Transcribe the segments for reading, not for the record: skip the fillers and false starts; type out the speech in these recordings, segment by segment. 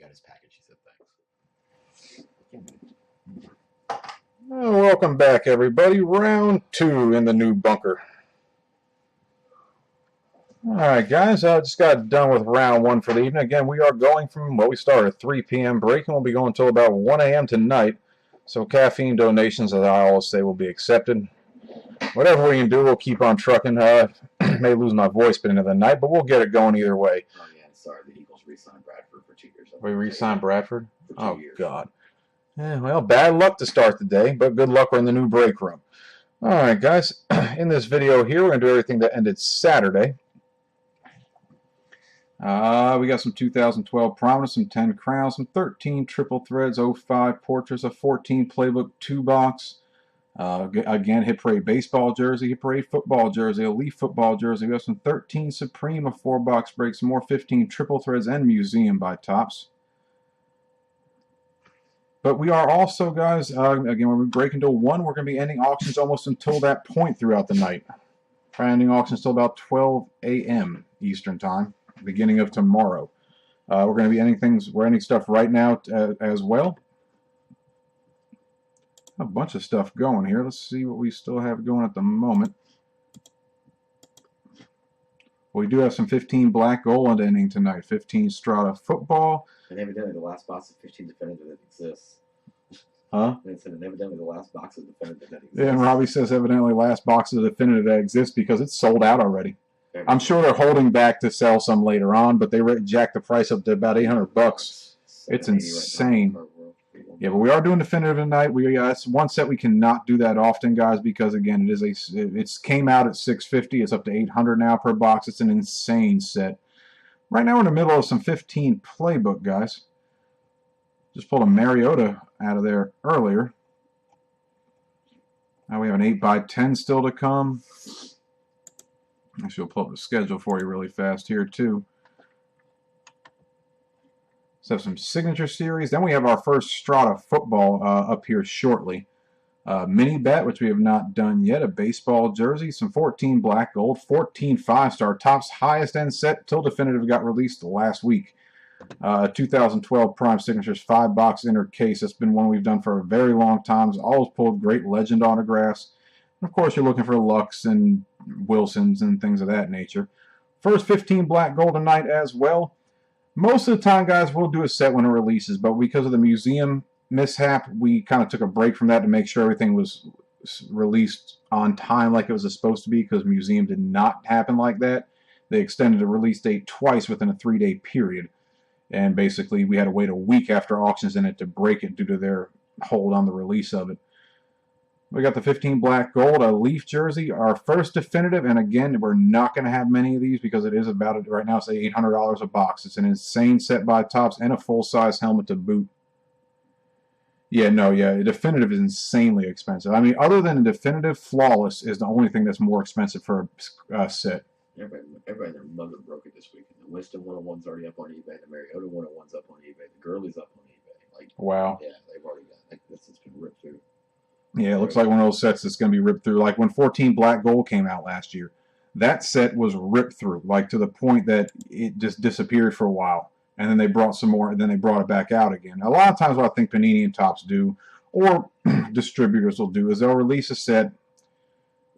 got his package. He said thanks. Welcome back, everybody. Round 2 in the new bunker. Alright, guys, I just got done with round 1 for the evening. Again, we are going from what we started at 3 p.m. break, and we'll be going until about 1 a.m. tonight. So caffeine donations, as I always say, will be accepted. Whatever we can do, we'll keep on trucking. May lose my voice by the end of the night, but we'll get it going either way. Oh, yeah, sorry, the Eagles re-signed Bradford for 2 years. We re-signed Bradford? For 2 years. God. Yeah, well, bad luck to start the day, but good luck we're in the new break room. Alright, guys, in this video here, we're going to do everything that ended Saturday. We got some 2012 Prominence, some 10 Crowns, some 13 Triple Threads, 05 Portraits, a 14 Playbook 2-box. Again, Hit Parade Baseball Jersey, Hit Parade Football Jersey, a Leaf Football Jersey. We got some 13 Supreme, a 4-box break, some more 15 Triple Threads and Museum by Topps. But we are also, guys, again, when we break until 1, we're going to be ending auctions almost until that point throughout the night. Probably ending auctions until about 12 a.m. Eastern Time. Beginning of tomorrow. We're going to be ending stuff right now as well. A bunch of stuff going here. Let's see what we still have going at the moment. We do have some 15 Black Gold ending tonight. 15 Strata Football. And evidently the last box of 15 Definitive that exists. Huh? And it's evidently the last box of Definitive that exists. Yeah, and Robbie says evidently last box of Definitive that exists because it's sold out already. I'm sure they're holding back to sell some later on, but they jacked the price up to about $800. It's insane. Yeah, but we are doing Definitive tonight. It's one set we cannot do that often, guys, because again, it's came out at $650. It's up to $800 now per box. It's an insane set. Right now we're in the middle of some 15 Playbook, guys. Just pulled a Mariota out of there earlier. Now we have an 8x10 still to come. Actually, we'll pull up the schedule for you really fast here, too. Let's have some Signature Series. Then we have our first Strata Football up here shortly. Mini Bet, which we have not done yet. A baseball jersey. Some 14 Black Gold. 14 5-star. Topps highest end set till Definitive got released last week. 2012 Prime Signatures 5-box inner case. That's been one we've done for a very long time. It's always pulled great legend autographs. And of course, you're looking for Lux and Wilsons and things of that nature. First 15 Black Gold tonight as well. Most of the time, guys, we'll do a set when it releases, but because of the museum mishap, we kind of took a break from that to make sure everything was released on time like it was supposed to be, because museum did not happen like that. They extended the release date twice within a 3-day period, and basically we had to wait a week after auctions in it to break it due to their hold on the release of it. We got the 15 Black Gold, a Leaf jersey, our first Definitive, and again, we're not going to have many of these because it is about it right now. It's $800 a box. It's an insane set by Topps and a full-size helmet to boot. Yeah, Definitive is insanely expensive. I mean, other than Definitive, Flawless is the only thing that's more expensive for a set. Everybody and their mother broke it this week. The Winston 101's already up on eBay. The Mariota 101's up on eBay. The Gurley's up on eBay. Like, wow. Yeah, they've already got this. It's been ripped through. Yeah, it looks like one of those sets that's going to be ripped through. Like when 14 Black Gold came out last year, that set was ripped through, like to the point that it just disappeared for a while. And then they brought some more, and then they brought it back out again. A lot of times what I think Panini and Topps do, or distributors will do, is they'll release a set,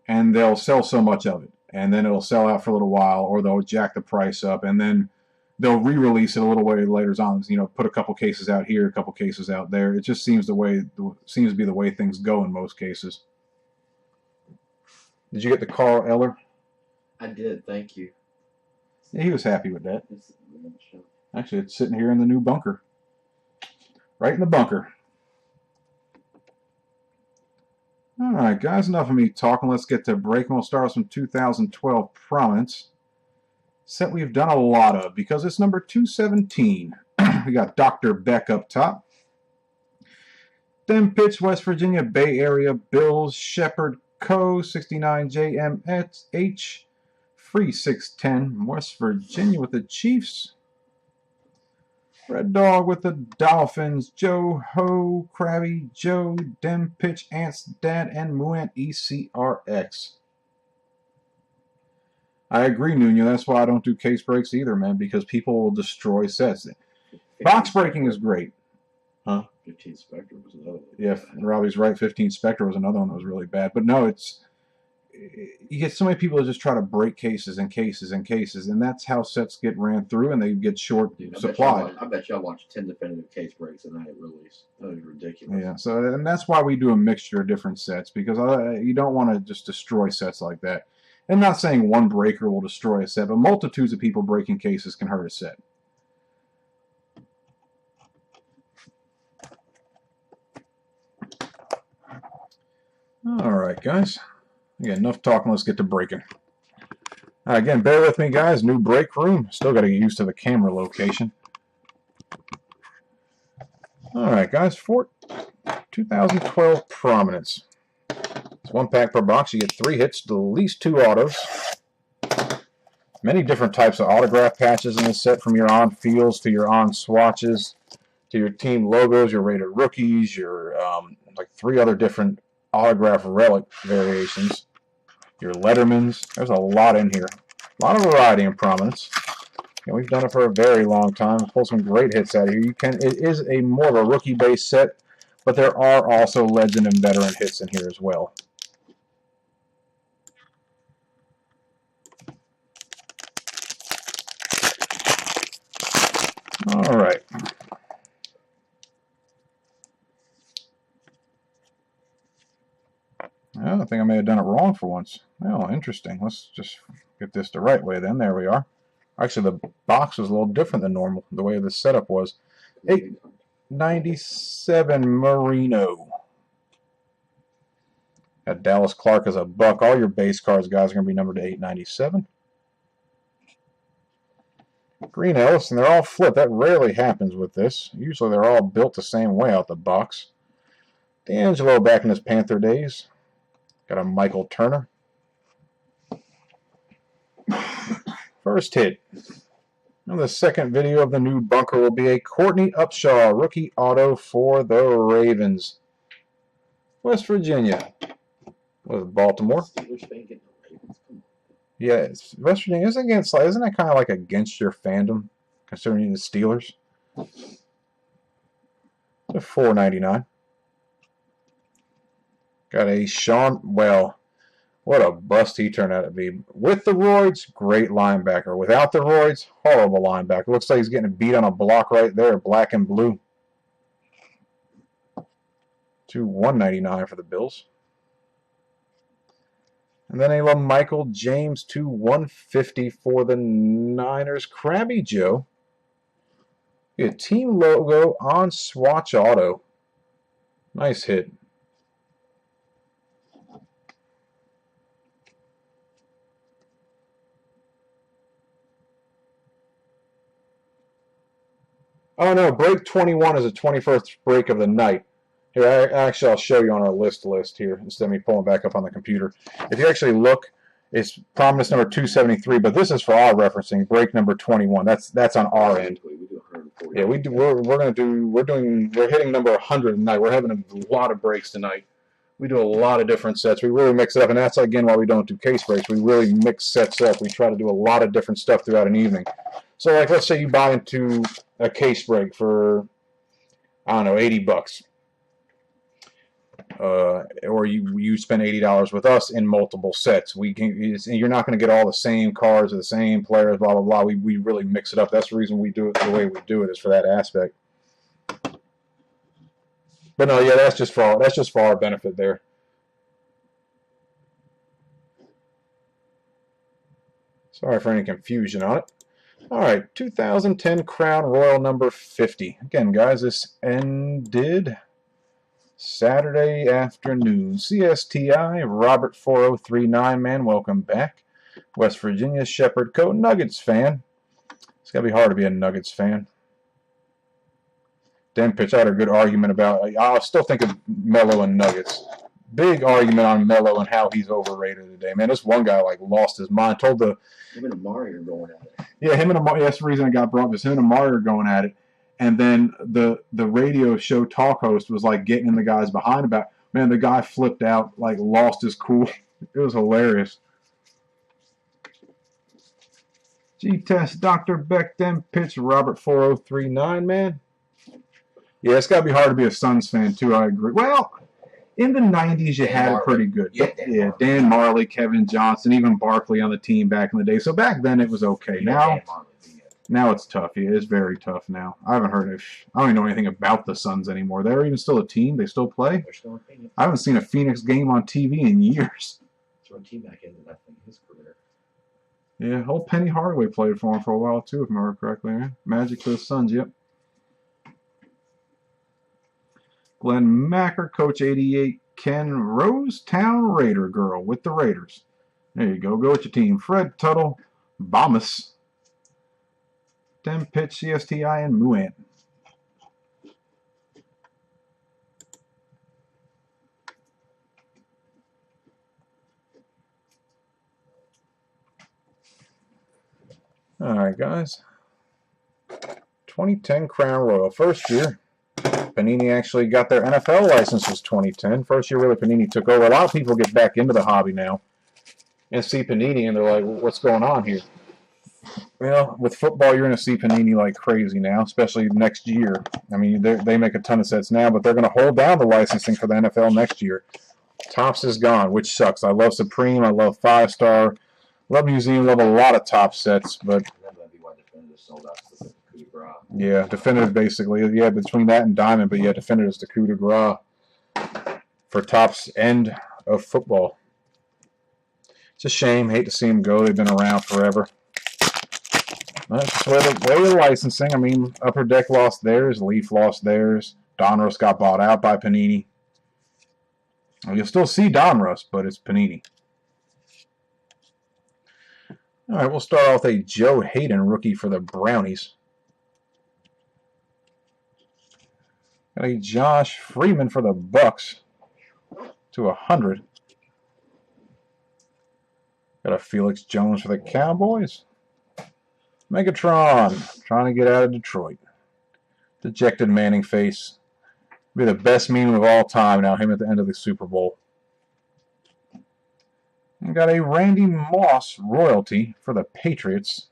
and they'll sell so much of it. And then it'll sell out for a little while, or they'll jack the price up, and then they'll re-release it a little way later on. You know, put a couple cases out here, a couple cases out there. It just seems to be the way things go in most cases. Did you get the Carl Eller? I did, thank you. Yeah, he was happy with that. Actually, it's sitting here in the new bunker. Right in the bunker. Alright, guys, enough of me talking. Let's get to break, and we'll start with some 2012 Prominence. Set we've done a lot of because it's number 217. We got Dr. Beck up top. Then Pitch, West Virginia, Bay Area, Bills, Shepherd, Co. 69JMH, Free 610, West Virginia with the Chiefs. Red Dog with the Dolphins, Joe Ho, Krabby, Joe, Dem Pitch, Ant's Dad, and Muant ECRX. I agree, Nuno. That's why I don't do case breaks either, man, because people will destroy sets. Box breaking is great. Huh? 15 Spectre was another one. Yeah, Robbie's right. 15 Spectre was another one that was really bad. But no, you get so many people that just try to break cases and cases and cases, and that's how sets get ran through, and they get short supply. I bet y'all watched 10 definitive case breaks a night release. That was ridiculous. Yeah, so and that's why we do a mixture of different sets, because you don't want to just destroy sets like that. And not saying one breaker will destroy a set, but multitudes of people breaking cases can hurt a set. All right, guys. Again, enough talking. Let's get to breaking. Again, bear with me, guys. New break room. Still got to get used to the camera location. All right, guys. For 2012 Prominence. It's 1 pack per box. You get 3 hits, at least 2 autos. Many different types of autograph patches in this set, from your on fields to your on swatches to your team logos, your rated rookies, your like 3 other different autograph relic variations, your Lettermans. There's a lot in here. A lot of variety in Prominence. We've done it for a very long time. Pull some great hits out of here. It is a more of a rookie-based set, but there are also legend and veteran hits in here as well. All right. Well, I think I may have done it wrong for once. Oh, interesting. Let's just get this the right way then. There we are. Actually, the box was a little different than normal, the way the setup was. 897 Marino. Got Dallas Clark as a buck. All your base cards, guys, are going to be numbered to 897. Green Ellis, and they're all flipped. That rarely happens with this. Usually they're all built the same way out the box. D'Angelo back in his Panther days. Got a Michael Turner. First hit. And the second video of the new bunker will be a Courtney Upshaw rookie auto for the Ravens. West Virginia. With Baltimore. Yeah, West Virginia isn't that kind of like against your fandom, considering the Steelers? It's a $4.99. Got a Sean. Well, what a bust he turned out to be. With the roids, great linebacker. Without the roids, horrible linebacker. Looks like he's getting beat on a block right there, black and blue. To $1.99 for the Bills. And then a LaMichael James to $150 for the Niners. Krabby Joe. A team logo on Swatch Auto. Nice hit. Oh no, break 21 is the 21st break of the night. Here, actually, I'll show you on our list here instead of me pulling back up on the computer. If you actually look, it's Prominence number 273, but this is for our referencing. Break number 21. That's on our end. Yeah, we do. We're hitting number 100 tonight. We're having a lot of breaks tonight. We do a lot of different sets. We really mix it up, and that's again why we don't do case breaks. We really mix sets up. We try to do a lot of different stuff throughout an evening. So, like, let's say you buy into a case break for, I don't know, $80. Or you spend $80 with us in multiple sets. You're not going to get all the same cards or the same players, blah blah blah. We really mix it up. That's the reason we do it the way we do it, is for that aspect. But no, yeah, that's just for our benefit there. Sorry for any confusion on it. All right, 2010 Crown Royal number 50. Again, guys, this ended Saturday afternoon. CSTI, Robert 4039, man, welcome back. West Virginia, Shepherd Co. Nuggets fan. It's got to be hard to be a Nuggets fan. Dan Pitch, I had a good argument about, I still think of Melo and Nuggets. Big argument on Melo and how he's overrated today. Man, this one guy, like, lost his mind. Him and Amari are going at it. Yeah, him and Amari, that's the reason I got brought up, is him and Amari are going at it. And then the radio show talk host was like getting in the guys behind about, man, the guy flipped out, like lost his cool. It was hilarious. G-Test, Dr. Beck, then pitch, Robert 4039, man. Yeah, it's got to be hard to be a Suns fan, too, I agree. Well, in the 90s, you had it pretty good. Yeah, Dan Marley, Kevin Johnson, even Barkley on the team back in the day. So back then, it was okay. Now it's tough. Yeah, it's very tough now. I haven't heard of. I don't even know anything about the Suns anymore. They're even still a team. They still play. They're still in Phoenix. I haven't seen a Phoenix game on TV in years. That's when T-Mac ended, I think, his career. Yeah, old Penny Hardaway played for him for a while too, if I remember correctly. Right? Magic to the Suns. Yep. Glenn Macker, Coach 88, Ken Rosetown Raider girl with the Raiders. There you go. Go with your team. Fred Tuttle, Bombus. Then pitch CSTI and Muan. All right, guys. 2010 Crown Royal. First year, Panini actually got their NFL licenses 2010. First year, really, Panini took over. A lot of people get back into the hobby now and see Panini, and they're like, what's going on here? Well, with football, you're going to see Panini like crazy now, especially next year. I mean, they make a ton of sets now, but they're going to hold down the licensing for the NFL next year. Topps is gone, which sucks. I love Supreme. I love 5-Star. Love Museum. Love a lot of top sets, but yeah, Definitive basically. Yeah, between that and Diamond, but yeah, Definitive is the coup de grace for Topps end of football. It's a shame. Hate to see them go. They've been around forever. That's just where the licensing. I mean, Upper Deck lost theirs. Leaf lost theirs. Donruss got bought out by Panini. Well, you'll still see Donruss, but it's Panini. All right, we'll start off with a Joe Hayden rookie for the Brownies. Got a Josh Freeman for the Bucks to 100. Got a Felix Jones for the Cowboys. Megatron, trying to get out of Detroit. Dejected Manning face. Be the best meme of all time now, him at the end of the Super Bowl. And got a Randy Moss royalty for the Patriots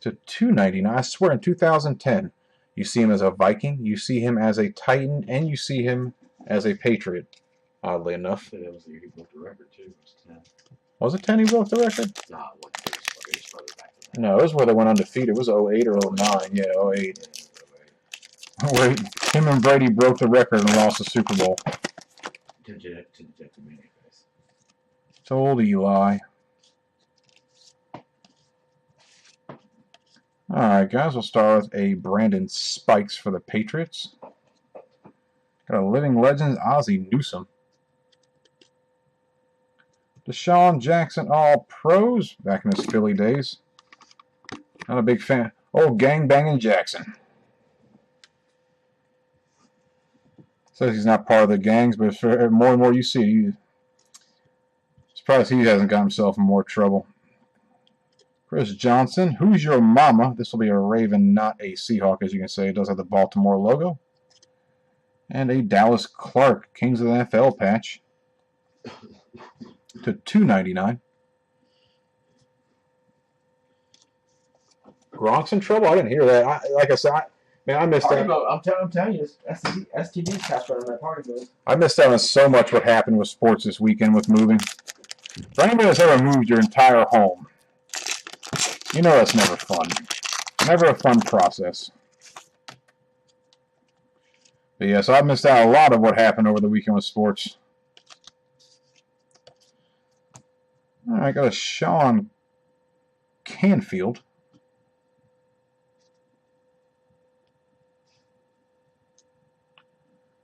to $2.99. I swear in 2010, you see him as a Viking, you see him as a Titan, and you see him as a Patriot, oddly enough. That was the year he broke the record, too. It was 10. Was it 10 he broke the record? No, it wasn't. It was further back than that. No, it was where they went undefeated. It was 08 or 09. Yeah, 08. Where him and Brady broke the record and lost the Super Bowl. To the Manning face. To old Eli. Alright, guys, we'll start with a Brandon Spikes for the Patriots. Got a Living Legends, Ozzie Newsome. Deshaun Jackson, all pros, back in his Philly days. Not a big fan. Oh, gang-banging Jackson. Says he's not part of the gangs, but for more and more you see, surprised he hasn't got himself in more trouble. Chris Johnson, Who's Your Mama? This will be a Raven, not a Seahawk, as you can say. It does have the Baltimore logo. And a Dallas Clark, Kings of the NFL patch to $2.99. Gronk's in trouble? I didn't hear that. Like I said, I missed Party out. mode. I'm telling you, STD's passed right on that party mode. I missed out on so much what happened with sports this weekend with moving. For anybody that's ever moved your entire home, you know that's never fun. Never a fun process. But yeah, so I missed out a lot of what happened over the weekend with sports. All right, got a Sean Canfield.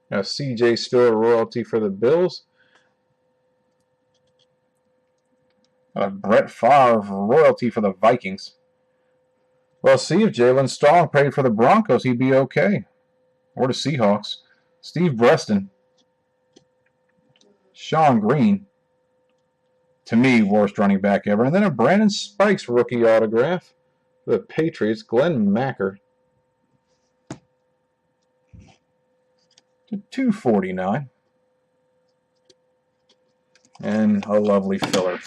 Got a CJ Spiller royalty for the Bills. Got a Brett Favre royalty for the Vikings. Well, see if Jalen Strong played for the Broncos, he'd be okay. Or the Seahawks. Steve Breston. Sean Green. To me, worst running back ever. And then a Brandon Spikes rookie autograph for the Patriots, Glenn Macker. To $2.49. And a lovely filler.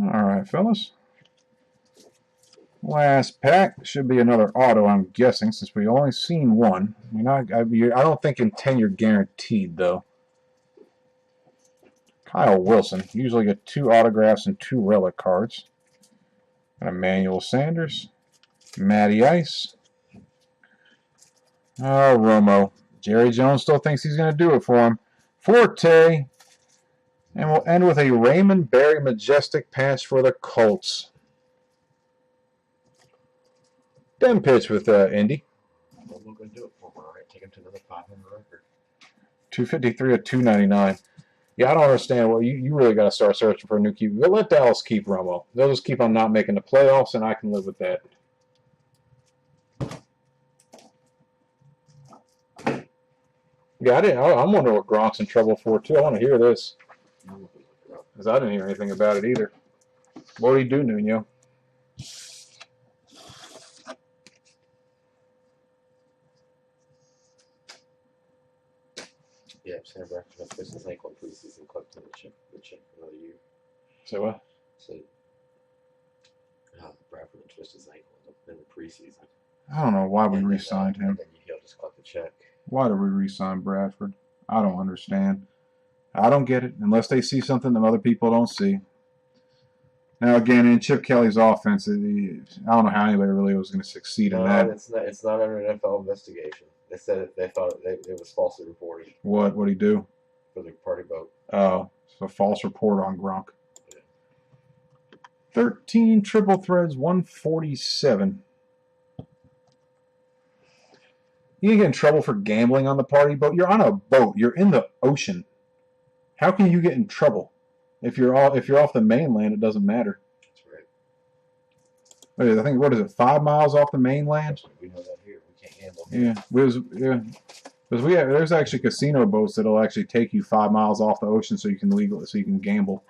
All right, fellas. Last pack should be another auto, I'm guessing, since we've only seen one. I don't think in 10 you're guaranteed, though. Kyle Wilson. Usually get 2 autographs and 2 relic cards. And Emmanuel Sanders. Matty Ice. Oh, Romo. Jerry Jones still thinks he's going to do it for him. Forte. And we'll end with a Raymond Berry Majestic patch for the Colts. Dem pitch with Indy. Well, we're going to do it for him, all right? Take him to another 500 record. 253 of 299. Yeah, I don't understand. Well, you really got to start searching for a new keeper. But let Dallas keep Romo. They'll just keep on not making the playoffs, and I can live with that. Yeah, I'm wondering what Gronk's in trouble for, too. I want to hear this. Because I didn't hear anything about it either. What did he do, Nuno? Yeah, Sam Bradford twisted his ankle in preseason, clipped in the chip for another year. Say what? So, Bradford twisted his ankle in the preseason. I don't know why we re-signed him. And then he'll just collect the check. Why did we re-sign Bradford? I don't understand. I don't get it unless they see something that other people don't see. Now, again, in Chip Kelly's offense, I don't know how anybody really was going to succeed in that. It's not under an NFL investigation. They said they thought it was falsely reported. What did he do? For the party vote. Oh, so false report on Gronk. Yeah. 13 triple threads, 147. You get in trouble for gambling on the party boat. You're on a boat. You're in the ocean. How can you get in trouble? If you're off the mainland, it doesn't matter. That's right. I think, what is it, 5 miles off the mainland? We know that here. We can't gamble here. Because there's actually casino boats that'll actually take you 5 miles off the ocean so you can gamble.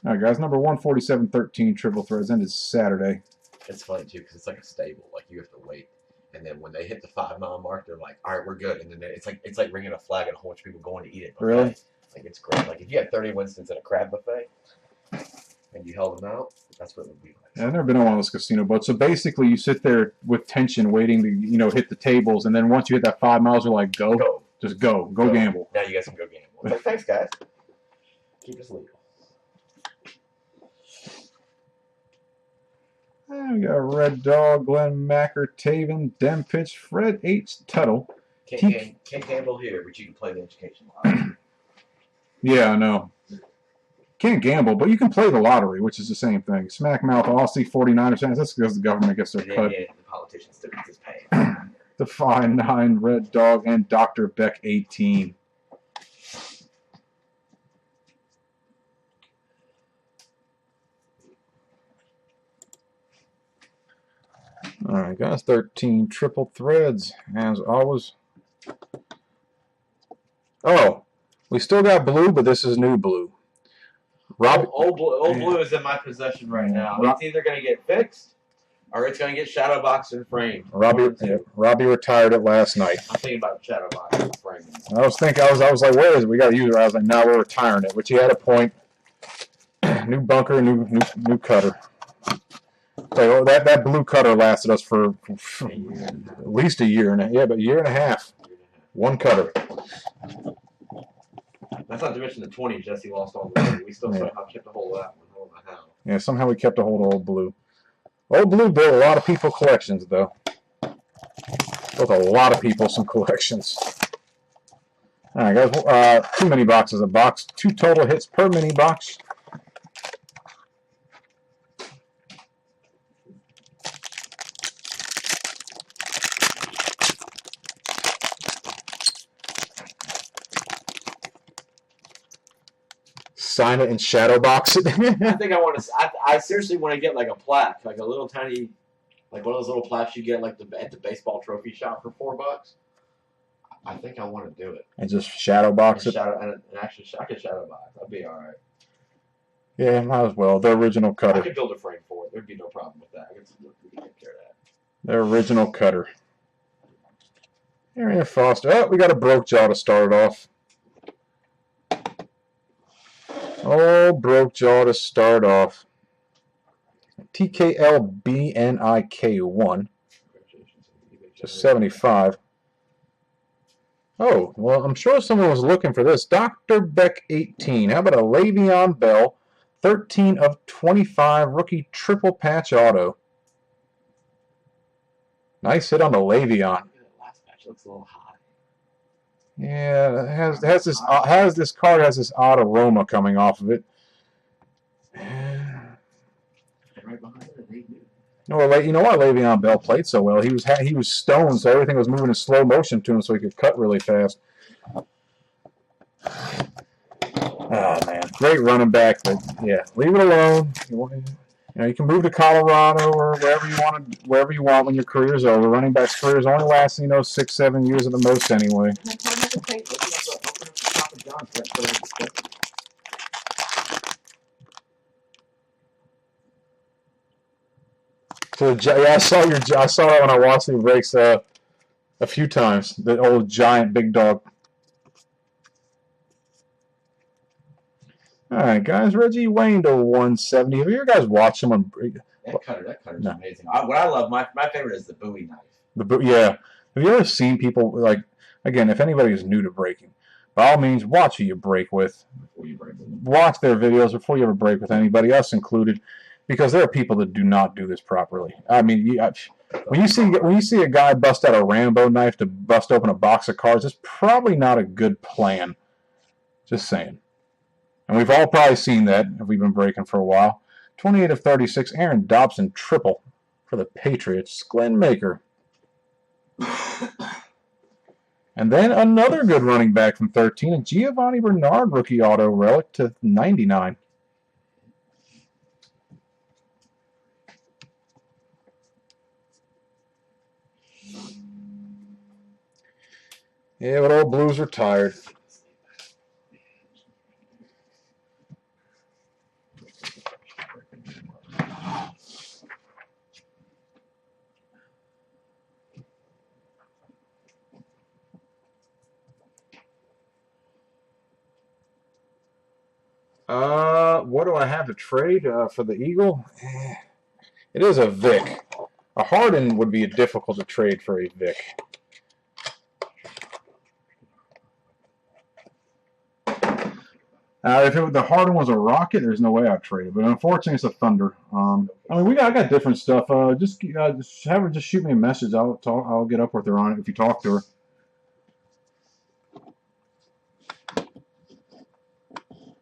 All right, guys. Number 147, 13 triple threads ended Saturday. It's funny too because it's like a stable. Like you have to wait. And then when they hit the 5 mile mark, they're like, "All right, we're good." And then it's like ringing a flag and a whole bunch of people going to eat it. Really? Like it's great. Like if you had 30 Winstons at a crab buffet and you held them out, that's what it would be like. Yeah, I've never been on one of those casino boats. So basically, you sit there with tension, waiting to hit the tables, and then once you hit that 5 miles, you're like, "Go, just go gamble." Now you guys can go gamble. It's like, thanks, guys. Keep us legal. We got Red Dog, Glenn Macker, Taven, Dem Pitch, Fred H. Tuttle. Can't gamble here, but you can play the education lottery. Yeah, I know. Can't gamble, but you can play the lottery, which is the same thing. Smack mouth Aussie 49er cents. That's because the government gets their cut. Yeah, the politicians still get this pay. Define 9, Red Dog, and Dr. Beck 18. All right, guys, 13 triple threads, as always. Oh, we still got blue, but this is new blue. Old blue is in my possession right now. It's either going to get fixed or it's going to get shadow boxed and framed. Robbie retired it last night. I'm thinking about shadow boxing and framing. I was like, where is it? We got to use it. I was like, no, we're retiring it, which he had a point. New bunker, new cutter. So that blue cutter lasted us for at least a year and a year and a half. One cutter. That's not to mention the 20 Jesse lost all the way. We still somehow kept a hold of that one. I don't know how. Yeah, somehow we kept a hold of Old Blue. Old Blue built a lot of people collections, though. Built a lot of people some collections. All right, guys. 2 mini boxes a box. 2 total hits per mini box. Sign it and shadow box it. I think I want to. I seriously want to get like a plaque, like a little tiny, like one of those little plaques you get like at the baseball trophy shop for $4. I think I want to do it. And just shadow box it. And actually, I could shadow box. That'd be all right. Yeah, might as well. The original cutter. I could build a frame for it. There'd be no problem with that. We can take care of that. The original cutter. Arian Foster. Oh, we got a broke jaw to start it off. Oh, broke jaw to start off. TKLBNIK1. Just 75. Oh, well, I'm sure someone was looking for this. Dr. Beck 18. How about a Le'Veon Bell 13 of 25 rookie triple patch auto? Nice hit on the Le'Veon. Last match looks a little high. Yeah, this card has this odd aroma coming off of it. Right behind it, they do. You know why Le'Veon Bell played so well? He was stoned, so everything was moving in slow motion to him, so he could cut really fast. Oh man, great running back, but yeah, leave it alone. You know, you can move to Colorado or wherever you want when your career's over. Running back's careers only last 6-7 years at the most anyway. So yeah, I saw that when I watched the breaks a few times. The old giant big dog. All right, guys. Reggie Wayne to 170. Have you guys watched him on? That cutter's amazing. What I love, my favorite is the Bowie knife. Yeah. Have you ever seen people like? Again, if anybody is new to breaking, by all means, watch who you break with. Before you break with them. Watch their videos before you ever break with anybody, us included, because there are people that do not do this properly. I mean, when you see a guy bust out a Rambo knife to bust open a box of cards, it's probably not a good plan. Just saying. And we've all probably seen that if we've been breaking for a while. 28 of 36, Aaron Dobson triple for the Patriots. Glenn Maker. And then another good running back from 13, a Giovanni Bernard rookie auto relic to 99. Yeah, but old Blues are tired. What do I have to trade for the Eagle? It is a Vic. A Harden would be difficult to trade for a Vic. If the Harden was a Rocket, there's no way I'd trade it. But unfortunately, it's a Thunder. I mean, I got different stuff. Just have her just shoot me a message. I'll get up with her on it if you talk to her.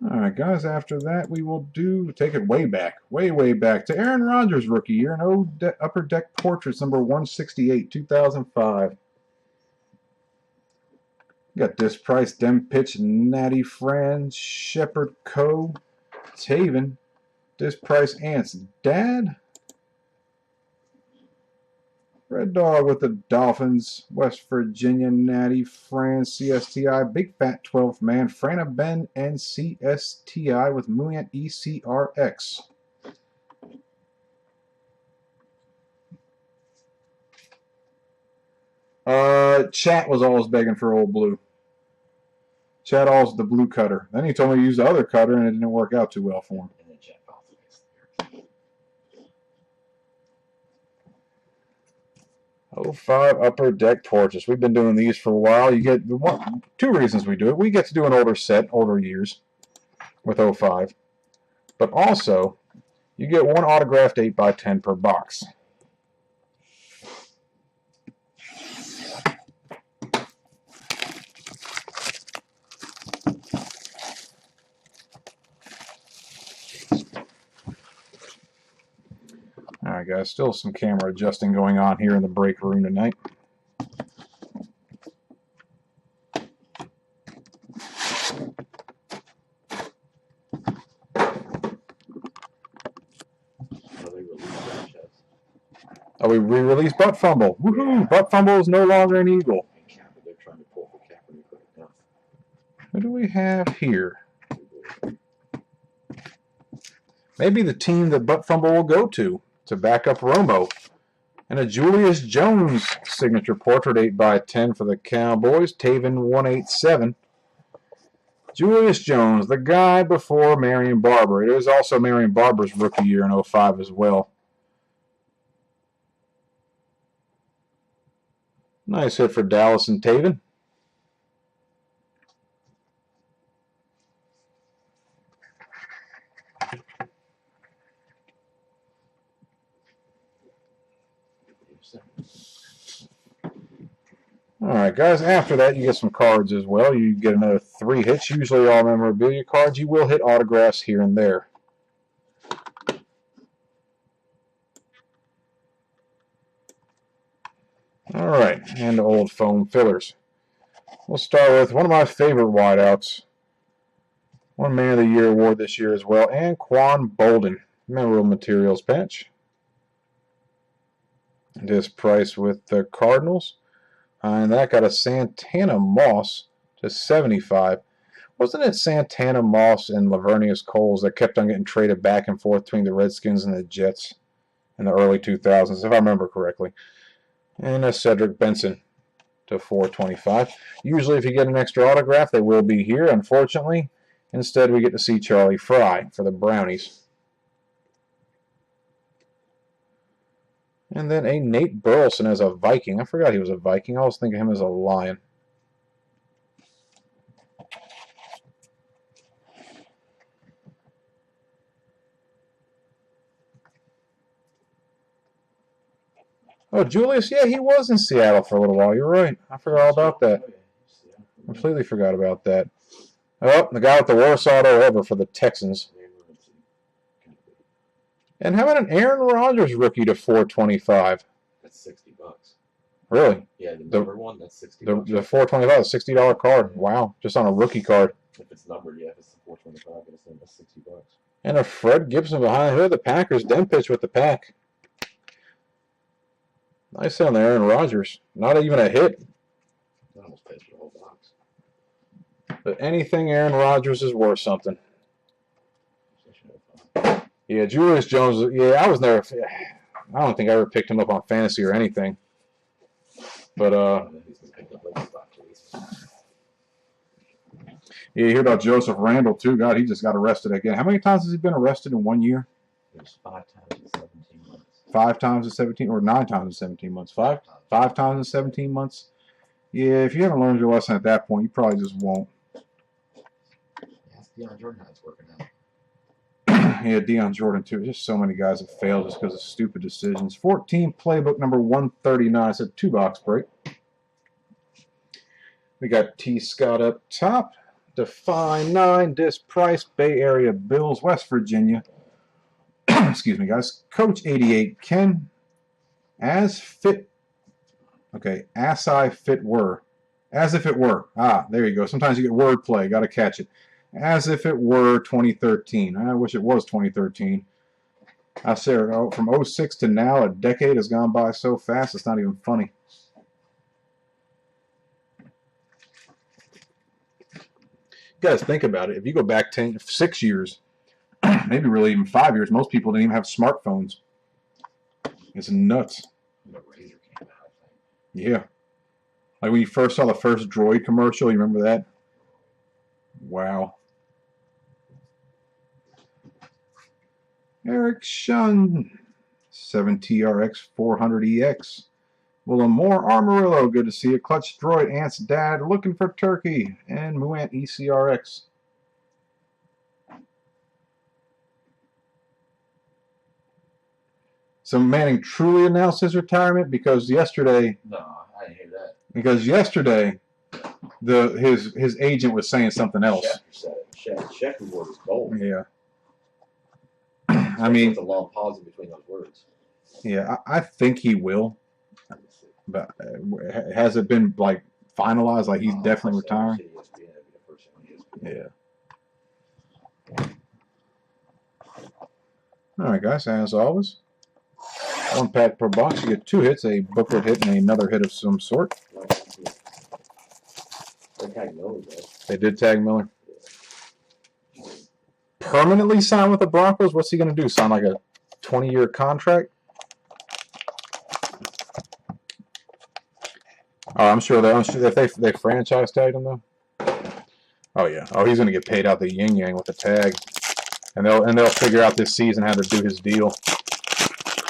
All right, guys. After that, we will take it way back to Aaron Rodgers rookie year and Upper Deck Portraits number 168, 2005. Got this price, Dem Pitch, Natty Fran, Shepherd Co, Taven, this price, Ant's dad, Red Dog with the Dolphins, West Virginia, Natty Fran, CSTI, Big Fat 12th Man, Frana Ben, and CSTI with Moonant ECRX. Chat was always begging for old Blue. Chat always the blue cutter. Then he told me to use the other cutter, and it didn't work out too well for him. 05 Upper Deck Portraits. We've been doing these for a while. You get two reasons we do it. We get to do an older set, older years, with 05. But also, you get one autographed 8x10 per box. Alright guys, still some camera adjusting going on here in the break room tonight. Oh, we re-released Butt Fumble. Woohoo! Butt Fumble is no longer an Eagle. Who do we have here? Maybe the team that Butt Fumble will go to back up Romo. And a Julius Jones signature portrait 8x10 for the Cowboys. Taven 187. Julius Jones, the guy before Marion Barber. It is also Marion Barber's rookie year in 05 as well. Nice hit for Dallas and Taven. All right, guys, after that, you get some cards as well. You get another 3 hits, usually all memorabilia cards. You will hit autographs here and there. All right, and old foam fillers. We'll start with one of my favorite wideouts. One Man of the Year award this year as well, Anquan Bolden, Memorable Materials patch. This price with the Cardinals. And that got a Santana Moss to 75. Wasn't it Santana Moss and Lavernius Coles that kept on getting traded back and forth between the Redskins and the Jets in the early 2000s, if I remember correctly? And a Cedric Benson to 425. Usually if you get an extra autograph, they will be here. Unfortunately, instead we get to see Charlie Fry for the Brownies. And then a Nate Burleson as a Viking. I forgot he was a Viking. I was thinking of him as a Lion. Oh, Julius, yeah, he was in Seattle for a little while. You're right. I forgot all about that. Completely forgot about that. Oh, the guy with the worst auto ever for the Texans. And how about an Aaron Rodgers rookie to 425? That's $60. Really? Yeah, the number one, that's $60. The 425 is a $60 card. Wow, just on a rookie card. If it's numbered, yeah, if it's the 425, it's $60. And a Fred Gibson behind the hood. The Packers den pitch with the pack. Nice hit on the Aaron Rodgers. Not even a hit. That almost pays for the whole box. But anything Aaron Rodgers is worth something. Yeah, Julius Jones. Yeah, I don't think I ever picked him up on fantasy or anything. But yeah, you hear about Joseph Randall too. God, he just got arrested again. How many times has he been arrested in 1 year? It was 5 times in 17 months. 5 times in 17, or 9 times in 17 months. Five times in 17 months. Yeah, if you haven't learned your lesson at that point, you probably just won't. That's Deion Jordan how it's working out. Yeah, Deion Jordan too. Just so many guys have failed just because of stupid decisions. 14 playbook number 139. It's a 2-box break. We got T. Scott up top. Define 9. Disc Price. Bay Area Bills. West Virginia. Excuse me, guys. Coach 88. Ken. As fit. Okay. As I fit were. As if it were. Ah, there you go. Sometimes you get wordplay. Got to catch it. As if it were 2013. I wish it was 2013. I say from 06 to now, a decade has gone by so fast, it's not even funny. You guys think about it. If you go back 6 years, maybe really even 5 years, most people didn't even have smartphones. It's nuts. Yeah. Like when you first saw the first Droid commercial, you remember that? Wow. Eric Shun, 7TRX 400EX. Willamore Armorillo, good to see you. Clutch Droid, Ant's Dad, looking for turkey. And Muant ECRX. So Manning truly announced his retirement because yesterday. No, I didn't hear that. Because yesterday, his agent was saying something else. Schefter's word was gold. Yeah. I mean, it's a long pause in between those words. Yeah, I think he will. But has it been like finalized? Like he's definitely retiring? Yeah. All right, guys. As always, 1 pack per box. You get 2 hits, a booklet hit and another hit of some sort. They tagged Miller, though. They did tag Miller. Permanently sign with the Broncos? What's he going to do? Sign like a 20-year contract? Oh, I'm sure if they franchise tagged him though. Oh yeah. Oh, he's gonna get paid out the yin yang with the tag, and they'll figure out this season how to do his deal.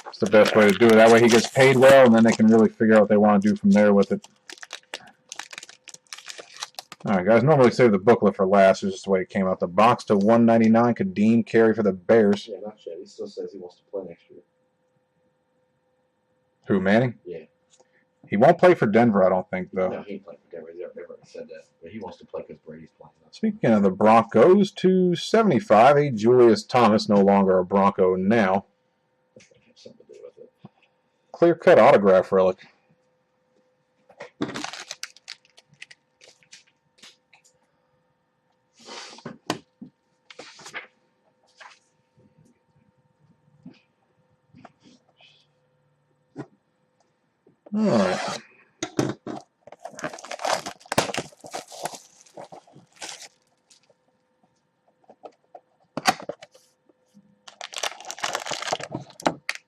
It's the best way to do it. That way he gets paid well, and then they can really figure out what they want to do from there with it. All right, guys. Normally save the booklet for last. It's just the way it came out. The box to 199. Kadeem Carey for the Bears. Yeah, not yet. He still says he wants to play next year. Who, Manning? Yeah. He won't play for Denver, I don't think, though. No, he ain't playing for Denver. They've already said that. But he wants to play because Brady's playing. Speaking of the Broncos, to 75, a Julius Thomas, no longer a Bronco now. That's going to have something to do with it. Clear-cut autograph relic. All right.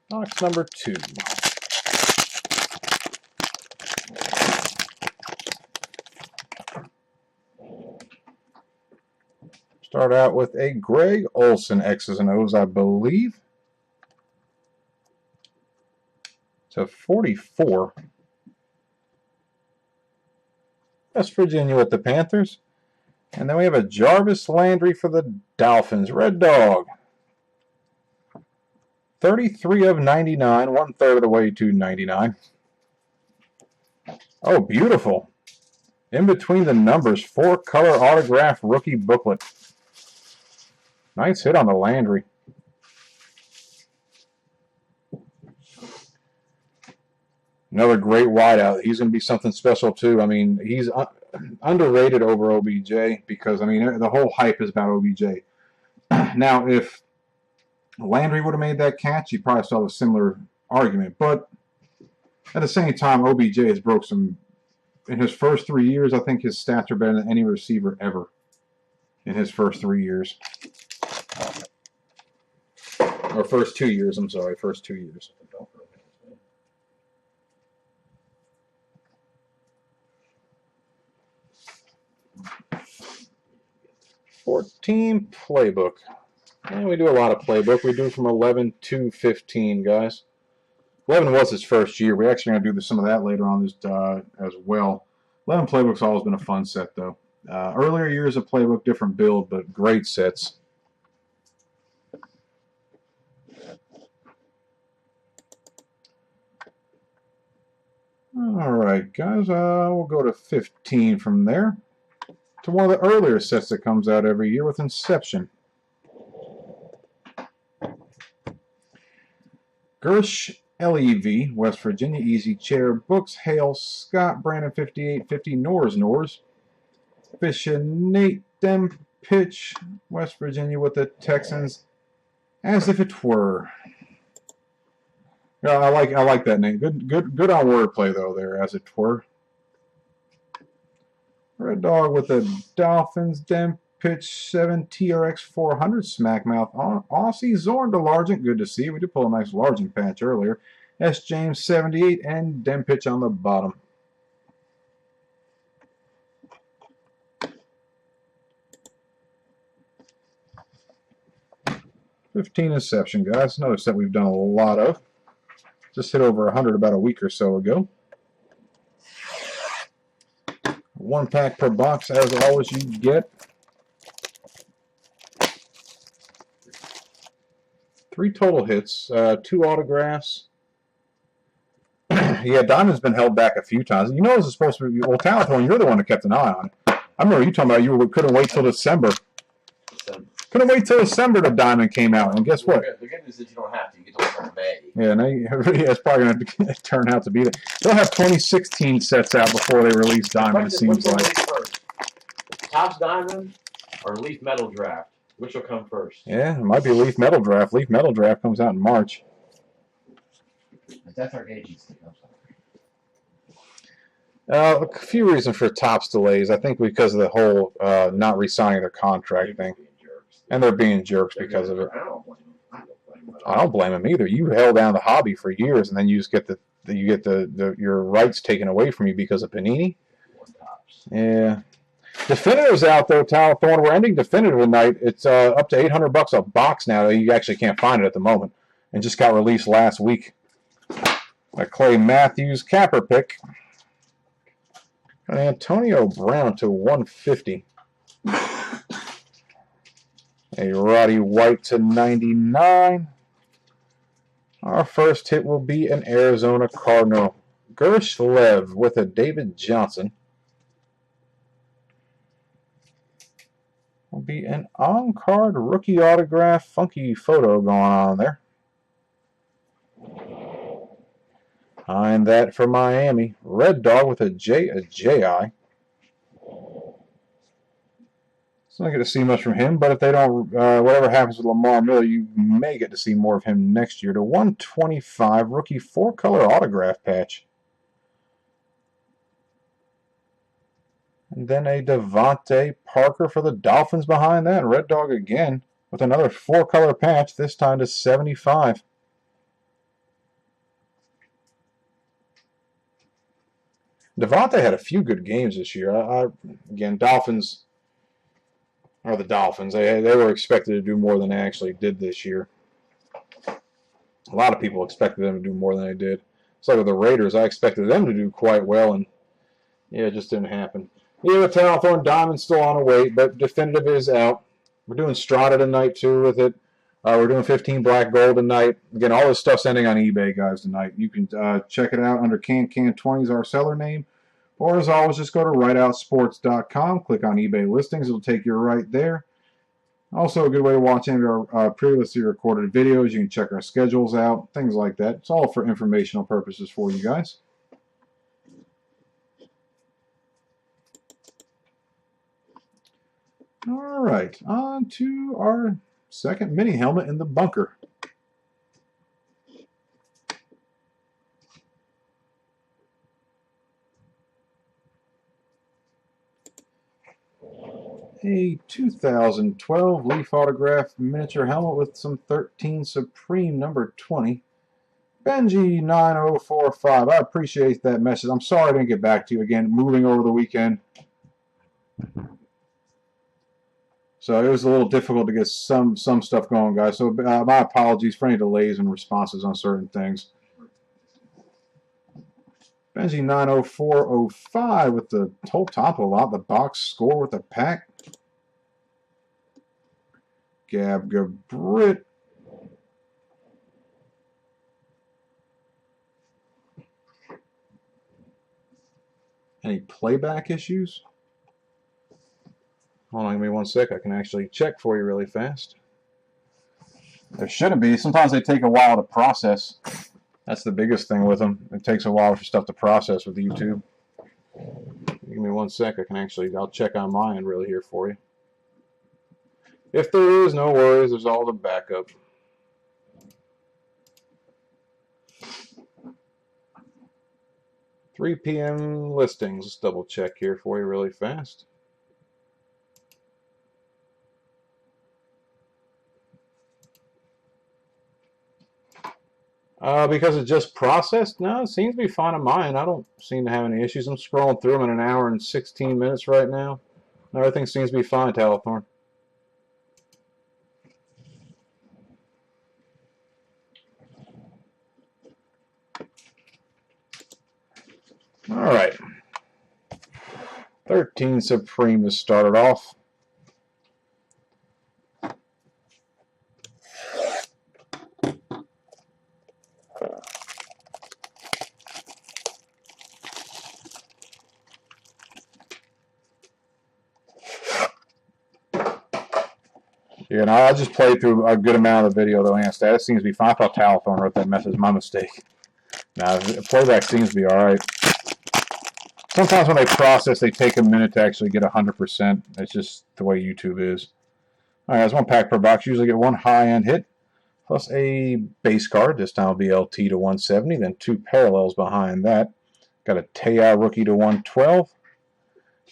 Box number 2. Start out with a Greg Olsen X's and O's, I believe. To 44. West Virginia with the Panthers. And then we have a Jarvis Landry for the Dolphins. Red Dog. 33 of 99, 1/3 of the way to 99. Oh, beautiful. In between the numbers, 4-color autograph rookie booklet. Nice hit on the Landry. Another great wideout. He's going to be something special, too. I mean, he's underrated over OBJ because, I mean, the whole hype is about OBJ. Now, if Landry would have made that catch, you probably still have a similar argument. But at the same time, OBJ has broke some. In his first 3 years, I think his stats are better than any receiver ever in his first 3 years. Or first 2 years, I'm sorry. First 2 years. 14 playbook. And we do a lot of playbook. We do from 11 to 15, guys. 11 was his first year. We're actually going to do some of that later on this as well. 11 playbook's always been a fun set, though. Earlier years of playbook, different build, but great sets. All right, guys. We'll go to 15 from there. To one of the earlier sets that comes out every year with Inception. Gersh LEV, West Virginia, Easy Chair, Books, Hale, Scott, Brandon 5850, Nors, Fish and Nate, Dem Pitch, West Virginia with the Texans, as if it were. Yeah, I like that name. Good on wordplay though there, as it were. Red Dog with the Dolphins, Dem Pitch 7 TRX 400 Smackmouth Aussie Zorn to Largent. Good to see. We did pull a nice Largent patch earlier. S James 78 and Dem Pitch on the bottom. $15 Inception, guys. Another set we've done a lot of. Just hit over 100 about a week or so ago. 1 pack per box, as always, you get. 3 total hits, 2 autographs. Yeah, Diamond's been held back a few times. You know, this is supposed to be, well, Talent, you're the one that kept an eye on it. I remember you talking about you couldn't wait till December. Couldn't wait till December the Diamond came out, and guess what? The good news is you don't have to. You get to wait till May. Yeah, no, it's probably going to turn out to be that. They'll have 2016 sets out before they release Diamond, it seems like. Topps Diamond or Leaf Metal Draft? Which will come first? Yeah, it might be Leaf Metal Draft. Leaf Metal Draft comes out in March. That's our agency. A few reasons for Topps delays. I think because of the whole not re-signing their contract thing. And they're being jerks because of it. I don't blame them either. You held down the hobby for years, and then you just get your rights taken away from you because of Panini. Yeah. Definitives out there, Tyler Thorne. We're ending definitive tonight. It's up to $800 a box now. You actually can't find it at the moment, and just got released last week. A Clay Matthews capper pick. An Antonio Brown to 150. A Roddy White to 99. Our first hit will be an Arizona Cardinal. Gershlev with a David Johnson. Will be an on-card rookie autograph. Funky photo going on there. Behind that for Miami. Red Dog with a J.I. So I don't get to see much from him, but if they don't, whatever happens with Lamar Miller, you may get to see more of him next year. To 125, rookie 4-color autograph patch. And then a Devontae Parker for the Dolphins behind that. Red Dog again with another 4-color patch, this time to 75. Devontae had a few good games this year. Again, Dolphins are the Dolphins. They were expected to do more than they actually did this year. A lot of people expected them to do more than they did. It's like with the Raiders, I expected them to do quite well, and yeah, it just didn't happen. Yeah, the Talthorn Diamond's still on a wait, but definitive is out. We're doing Strata tonight, too, with it. We're doing 15 Black Gold tonight. Again, all this stuff's ending on eBay, guys, tonight. You can check it out under Can20 is our seller name. Or, as always, just go to rideoutsports.com, click on eBay listings. It'll take you right there. Also, a good way to watch any of our previously recorded videos. You can check our schedules out, things like that. It's all for informational purposes for you guys. All right, on to our second mini helmet in the bunker. A 2012 Leaf Autograph miniature helmet with some 13 Supreme number 20. Benji9045. I appreciate that message. I'm sorry I didn't get back to you again. Moving over the weekend. So it was a little difficult to get some stuff going, guys. So my apologies for any delays and responses on certain things. Benji90405 with the whole top of a lot. The box score with the pack. Gab Gabrit. Any playback issues? Hold on, give me one sec. I can actually check for you really fast. There shouldn't be. Sometimes they take a while to process. That's the biggest thing with them. It takes a while for stuff to process with YouTube. Give me one sec. I'll check on my end really here for you. If there is, no worries. There's all the backup. .3pm listings. Let's double check here for you really fast. Because it just processed? No, it seems to be fine on mine. I don't seem to have any issues. I'm scrolling through them in an hour and 16 minutes right now. Everything seems to be fine, Talithorn. All right. 13 Supreme to start it off. Yeah, and I just played through a good amount of the video, though, and status seems to be fine. I thought Talithorn wrote that message. My mistake. Now, playback seems to be all right. Sometimes when they process, they take a minute to actually get 100%. It's just the way YouTube is. All right, there's one pack per box. Usually get one high-end hit, plus a base card. This time will be LT to 170, then two parallels behind that. Got a Tei rookie to 112,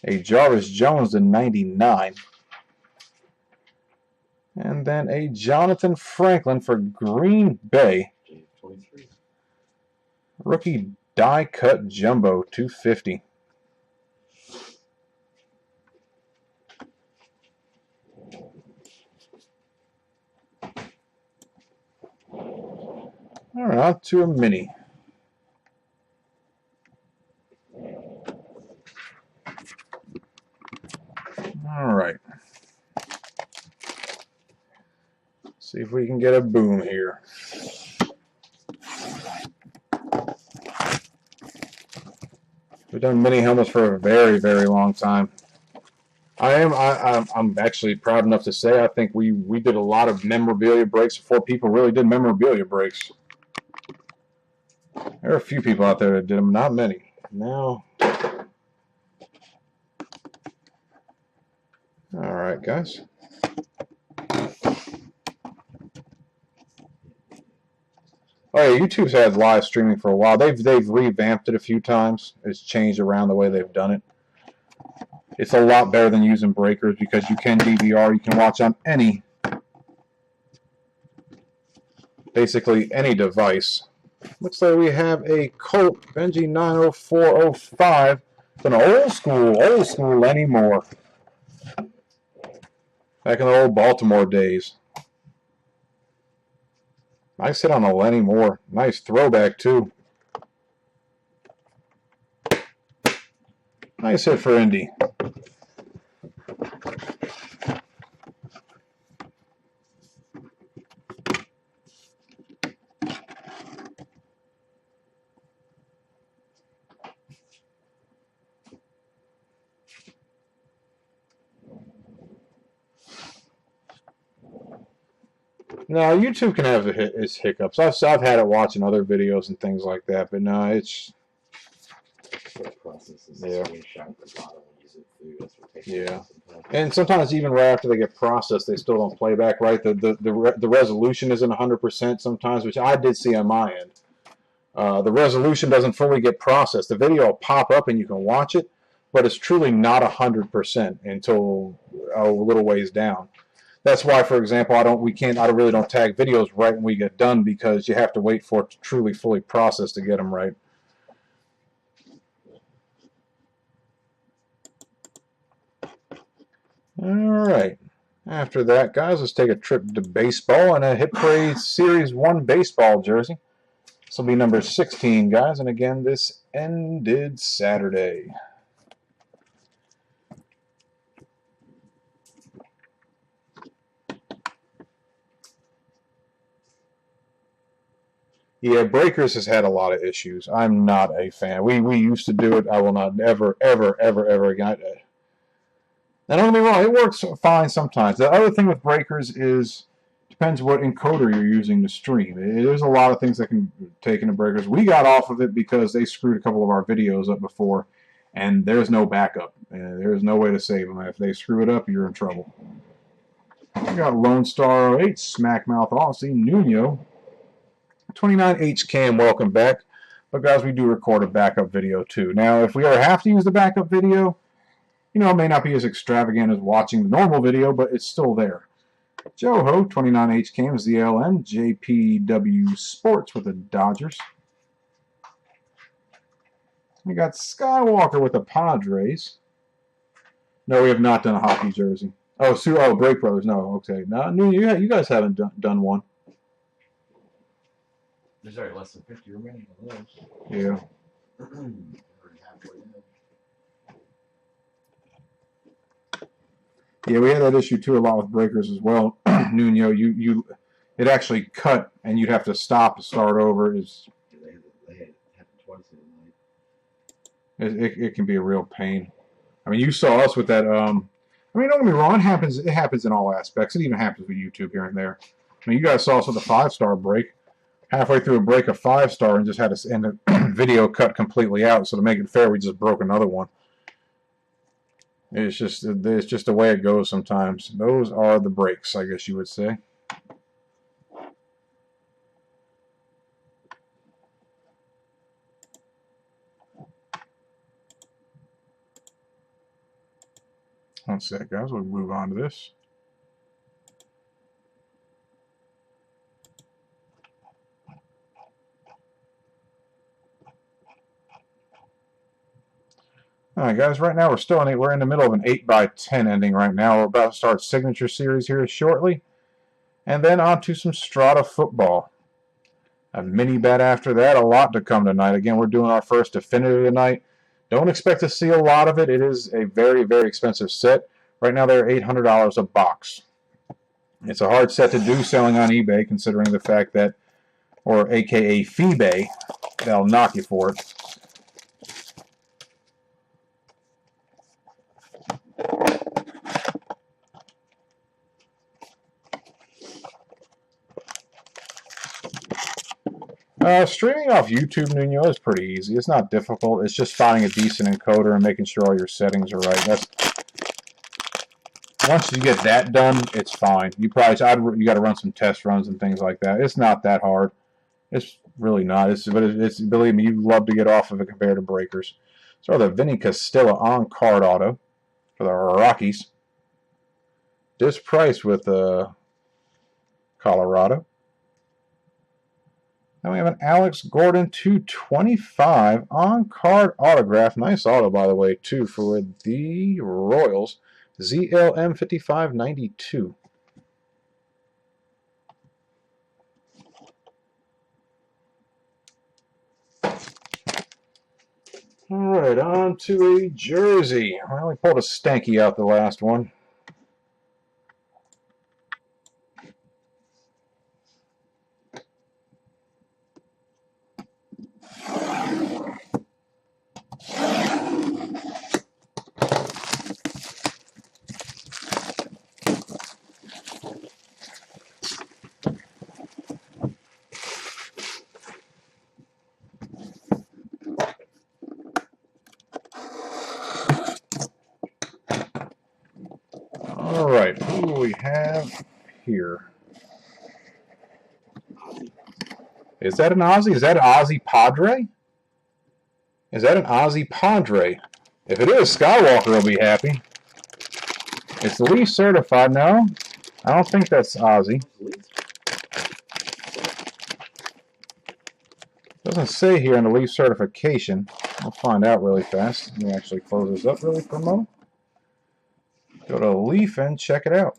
a Jarvis Jones to 99, and then a Jonathan Franklin for Green Bay. Rookie die cut jumbo 250. All right, on to a mini. All right. See if we can get a boom here. We've done mini helmets for a very, very long time. I'm actually proud enough to say I think we did a lot of memorabilia breaks before people really did memorabilia breaks. There are a few people out there that did them, not many. Now, all right, guys. Oh yeah, YouTube's had live streaming for a while. They've revamped it a few times. It's changed around the way they've done it. It's a lot better than using breakers because you can DVR. You can watch on basically any device. Looks like we have a Colt Benji 90405. It's an old school Lenny Moore. Back in the old Baltimore days. Nice hit on a Lenny Moore. Nice throwback, too. Nice hit for Indy. No, YouTube can have its hiccups. I've had it watching other videos and things like that, but no, it's yeah. And sometimes even right after they get processed, they still don't play back right. The resolution isn't 100% sometimes, which I did see on my end. The resolution doesn't fully get processed. The video will pop up and you can watch it, but it's truly not 100% until a little ways down. That's why, for example, I really don't tag videos right when we get done because you have to wait for it to truly fully process to get them right. All right. After that, guys, let's take a trip to baseball and a Hit Parade Series 1 baseball jersey. This will be number 16, guys, and again, this ended Saturday. Yeah, Breakers has had a lot of issues. I'm not a fan. We used to do it. I will not ever again. Now, don't get me wrong, it works fine sometimes. The other thing with Breakers is depends what encoder you're using to stream. There's a lot of things that can take into Breakers. We got off of it because they screwed a couple of our videos up before, and there's no backup. There's no way to save them. If they screw it up, you're in trouble. We got Lone Star 08, Smackmouth Aussie, Nuno. 29H Cam, welcome back. But guys, we do record a backup video too. Now, if we ever have to use the backup video, you know, it may not be as extravagant as watching the normal video, but it's still there. Joho, 29H Cam, ZLM, JPW Sports with the Dodgers. We got Skywalker with the Padres. No, we have not done a hockey jersey. Oh, Break Brothers. No, okay. No, you guys haven't done one. There's already less than 50 remaining of those. Yeah. Yeah, we had that issue too a lot with Breakers as well. Nuno, it actually cut and you'd have to stop to start over. They had it twice in the night. It can be a real pain. I mean, you saw us with that. I mean, don't get me wrong. It happens in all aspects. It even happens with YouTube here and there. I mean, you guys saw us with the 5-star break. Halfway through a break of 5-star and just had to end the video cut completely out. So to make it fair, we just broke another one. It's just the way it goes sometimes. Those are the breaks, I guess you would say. One sec, guys. We'll move on to this. All right, guys. Right now we're in the middle of an 8x10 ending. Right now we're about to start signature series here shortly, and then on to some Strata football. A mini bet after that. A lot to come tonight. Again, we're doing our first definitive tonight. Don't expect to see a lot of it. It is a very, very expensive set. Right now, they're $800 a box. It's a hard set to do selling on eBay, considering the fact that, or AKA FeeBay, they'll knock you for it. Streaming off YouTube, Nuno, is pretty easy. It's not difficult. It's just finding a decent encoder and making sure all your settings are right. Once you get that done, it's fine. You got to run some test runs and things like that. It's not that hard. It's really not. Believe me, you'd love to get off of it compared to breakers. So the Vinny Castilla on-card auto for the Rockies. This price with Colorado. Then we have an Alex Gordon 225 on-card autograph. Nice auto, by the way, too, for the Royals. ZLM 5592. All right, on to a jersey. Well, we pulled a stanky out the last one. All right, who do we have here? Is that an Ozzy? Is that an Ozzy Padre? Is that an Ozzy Padre? If it is, Skywalker will be happy. It's Leaf certified. No, I don't think that's Ozzy. Doesn't say here in the Leaf certification. I'll find out really fast. Let me actually close this up really for a moment. Go to Leaf and check it out.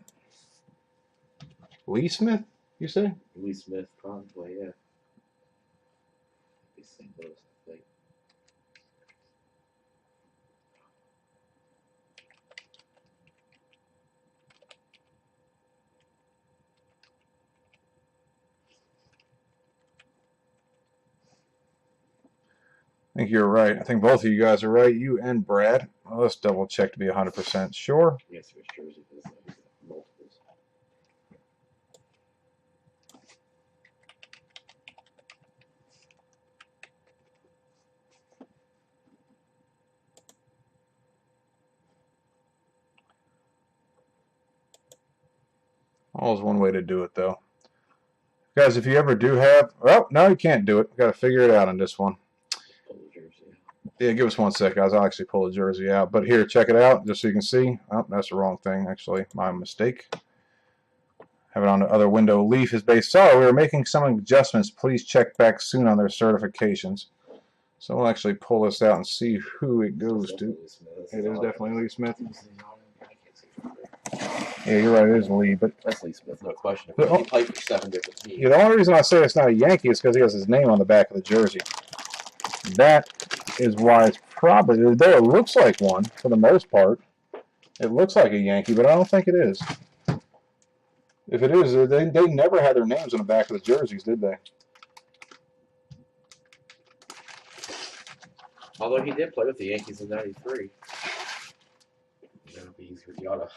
Lee Smith, you say? Lee Smith, probably, yeah. St. Louis, I think. I think you're right. I think both of you guys are right. You and Brad. Well, let's double check to be 100% sure. Yes, it's jersey. Multiples. Always one way to do it, though. Guys, if you ever do have... Oh, no, you can't do it. We've got to figure it out on this one. Yeah, give us 1 sec, guys. I'll actually pull the jersey out. But here, check it out, just so you can see. Oh, that's the wrong thing, actually. My mistake. Have it on the other window. Leaf is based. Sorry, we were making some adjustments. Please check back soon on their certifications. So we'll actually pull this out and see who it goes to. It is definitely Lee Smith. Yeah, you're right. It is Lee, but that's Lee Smith, no question. He played for 7 different teams. Yeah, the only reason I say it's not a Yankee is because he has his name on the back of the jersey. That is why it's probably, though it looks like one for the most part. It looks like a Yankee, but I don't think it is. If it is, they never had their names on the back of the jerseys, did they? Although he did play with the Yankees in '93. It would be easier the auto.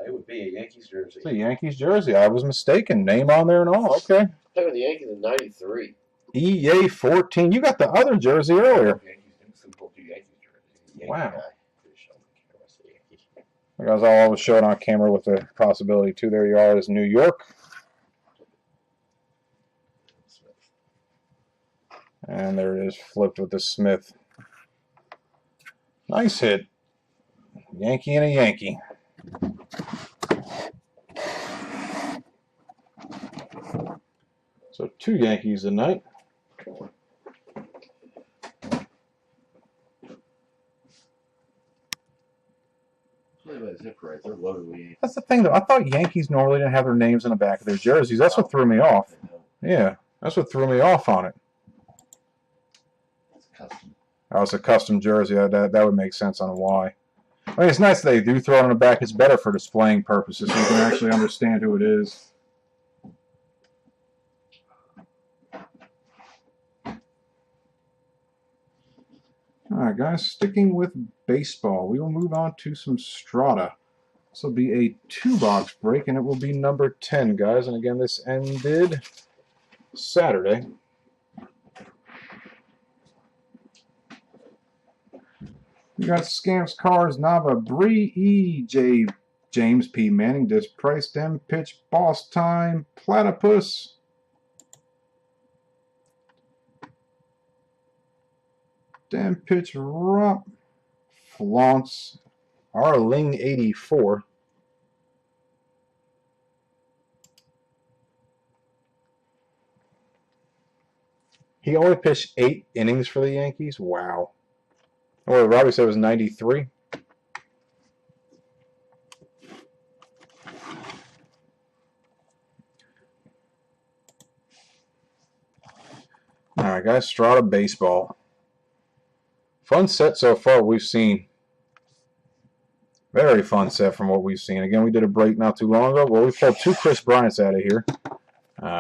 It would be a Yankees jersey. It's a Yankees jersey. I was mistaken. Name on there and all. Okay. Played with the Yankees in '93. EA 14. You got the other jersey earlier. Wow. Guys, I'll always show it on camera with the possibility too. There you are. Is New York. And there it is, flipped with the Smith. Nice hit. Yankee and a Yankee. So 2 Yankees tonight. That's the thing, though. I thought Yankees normally didn't have their names in the back of their jerseys. That's what threw me off. Yeah. That's what threw me off on it. It's custom. Oh, it's a custom jersey. That would make sense on why. I mean, it's nice that they do throw it on the back. It's better for displaying purposes, so you can actually understand who it is. Alright, guys, sticking with baseball, we will move on to some Strata. This will be a 2-box break, and it will be number 10, guys. And again, this ended Saturday. We got Scamps Cars, Nava, Bree, E.J. James P. Manning, Disc Price, Dem Pitch, Boss Time, Platypus, Dem Pitch, Rump, Flaunce, Arling 84. He only pitched 8 innings for the Yankees? Wow. Oh, Robbie said it was 93. Alright, guys, Strata Baseball. Fun set so far we've seen. Very fun set from what we've seen. Again, we did a break not too long ago. Well, we pulled 2 Chris Bryants out of here.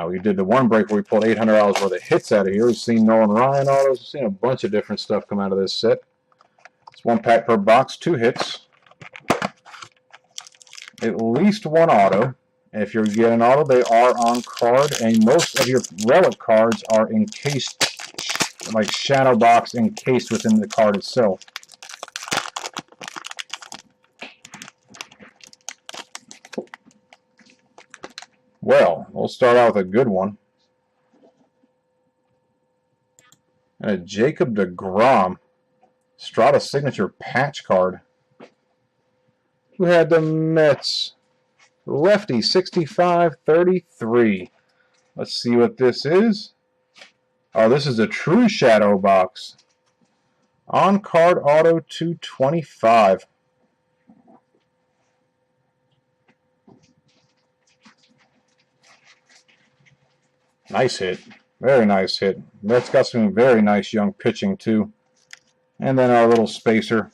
We did the one break where we pulled $800 worth of hits out of here. We've seen Nolan Ryan autos. We've seen a bunch of different stuff come out of this set. It's 1 pack per box, 2 hits. At least 1 auto. If you get an auto, they are on card, and most of your relic cards are encased, like shadow box encased within the card itself. Well, we'll start out with a good one. And a Jacob deGrom Strata Signature Patch card. Who had the Mets? Lefty 65-33. Let's see what this is. Oh, this is a true shadow box. On card auto 225. Nice hit. Very nice hit. Mets got some very nice young pitching too. And then our little spacer.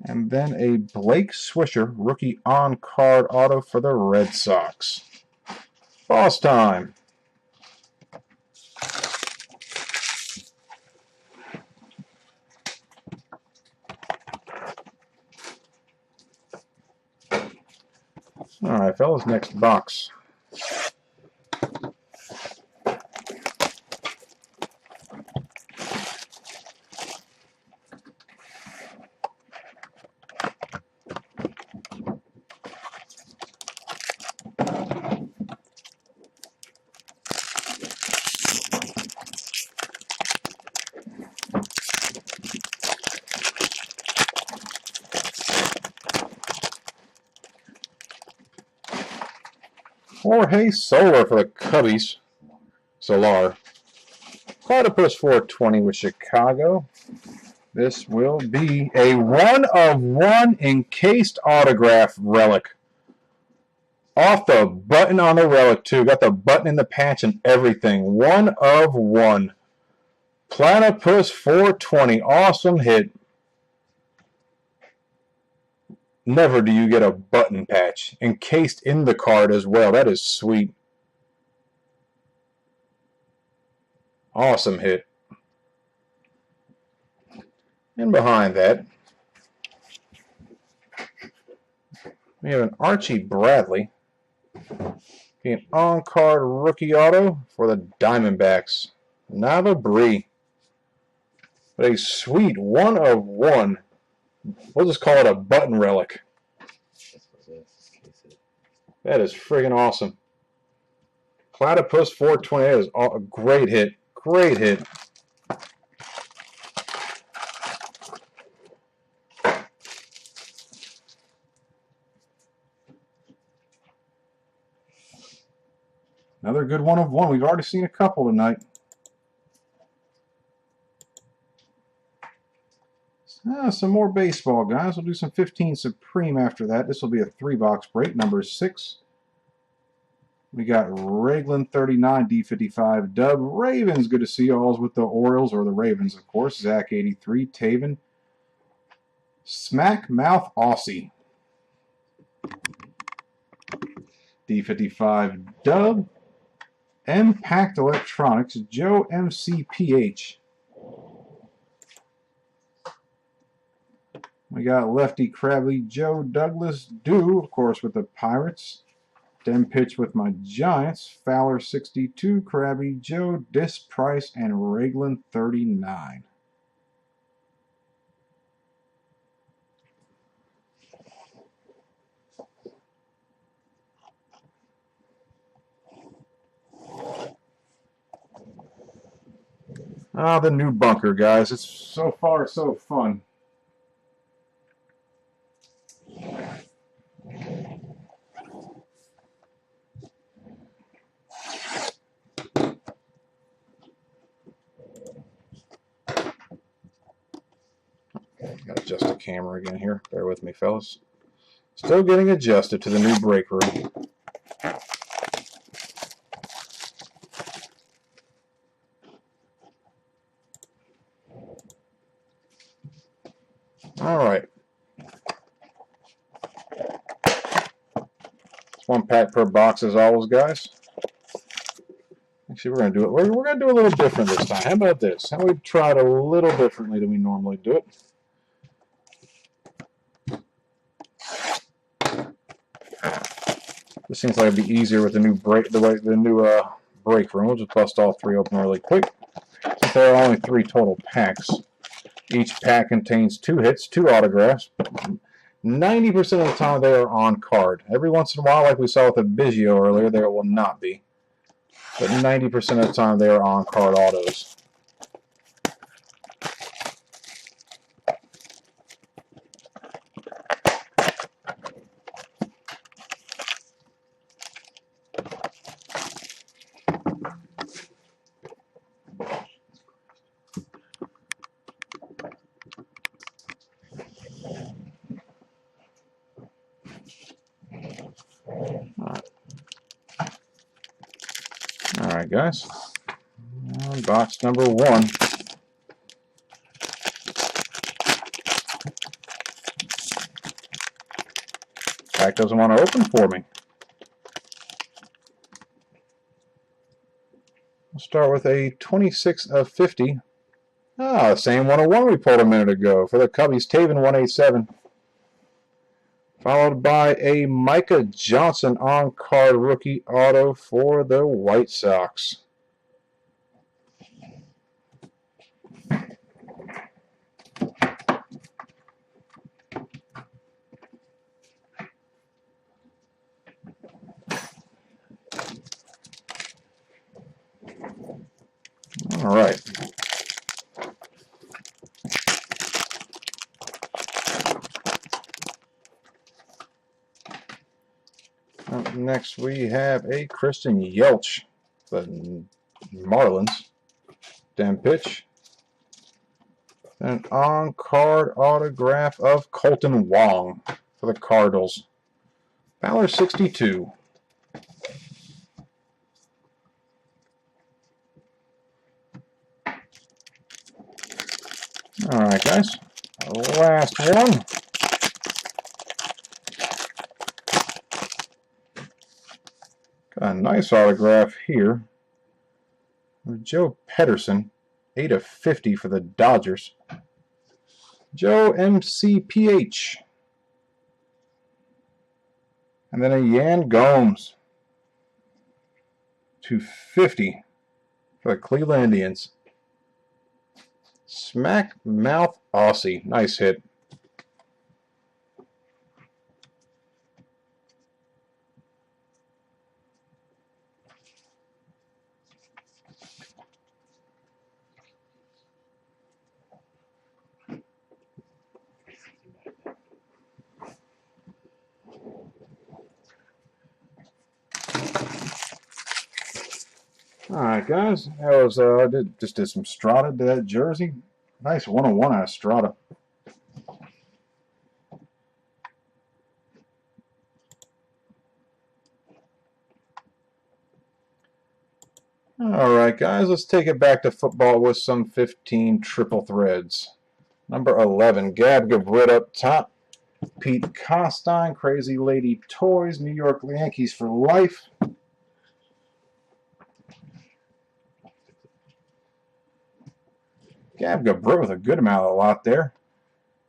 And then a Blake Swisher rookie on-card auto for the Red Sox. Boss time. All right, fellas, next box. Jorge Soler for the Cubbies. Solar. Platypus 420 with Chicago. This will be a 1/1 encased autograph relic. Off the button on the relic, too. Got the button in the patch and everything. 1/1. Platypus 420. Awesome hit. Never do you get a button patch encased in the card as well. That is sweet. Awesome hit. And behind that, we have an Archie Bradley. An on-card rookie auto for the Diamondbacks. Nava Bree. But a sweet 1/1. We'll just call it a button relic. That is friggin' awesome. Platypus 420. That is a great hit. Great hit. Another good 1/1. We've already seen a couple tonight. Some more baseball, guys. We'll do some 15 Supreme after that. This will be a 3-box break, number 6. We got Raglan 39, D55 dub. Ravens, good to see y'all with the Orioles, or the Ravens, of course. Zach 83, Taven. Smack Mouth Aussie. D55 dub. Impact Electronics, Joe MCPH. We got Lefty Crabby, Joe Douglas Do, of course, with the Pirates. Dem Pitch with my Giants, Fowler 62, Crabby, Joe, Dis Price, and Raglan 39. Ah, the new bunker, guys. It's so far so fun. Got to adjust the camera again here. Bear with me, fellas. Still getting adjusted to the new break room. All right. It's one pack per box as always, guys. Actually, we're gonna do it. We're gonna do a little different this time. How about this? How about we try it a little differently than we normally do it? This seems like it'd be easier with the new break, break room. We'll just bust all three open really quick. Since there are only 3 total packs, each pack contains 2 hits, 2 autographs. 90% of the time they are on card. Every once in a while, like we saw with the Biggio earlier, there will not be. But 90% of the time they are on card autos. Alright, guys. Box number 1. Pack doesn't want to open for me. We'll start with a 26 of 50. The same 101 we pulled a minute ago for the Cubbies. Taven 187. Followed by a Micah Johnson on-card rookie auto for the White Sox. All right. Up next, we have a Christian Yelich, the Marlins. Dem pitch. An on-card autograph of Colton Wong for the Cardinals. Fowler 62. All right, guys. Last one. Got a nice autograph here. Joe Pederson, 8 of 50 for the Dodgers. Joe MCPH. And then a Yan Gomes, 250 for the Cleveland Indians. Smack Mouth Aussie. Nice hit. Alright, guys. That was I just did some Strata to that jersey. Nice 101 out of Strata. Alright guys, let's take it back to football with some 15 triple threads. Number 11, Gab Gabrit up top. Pete Costine, Crazy Lady Toys, New York Yankees for life. Gab Gabrit with a good amount of a lot there.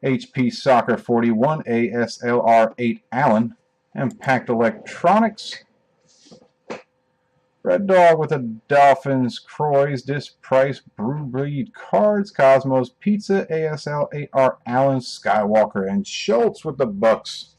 HP Soccer 41, ASLR 8 Allen. Impact Electronics. Red Dog with a Dolphins, Croix, Disc Price, Brew Breed Cards, Cosmos Pizza, ASL 8R Allen, Skywalker, and Schultz with the Bucks.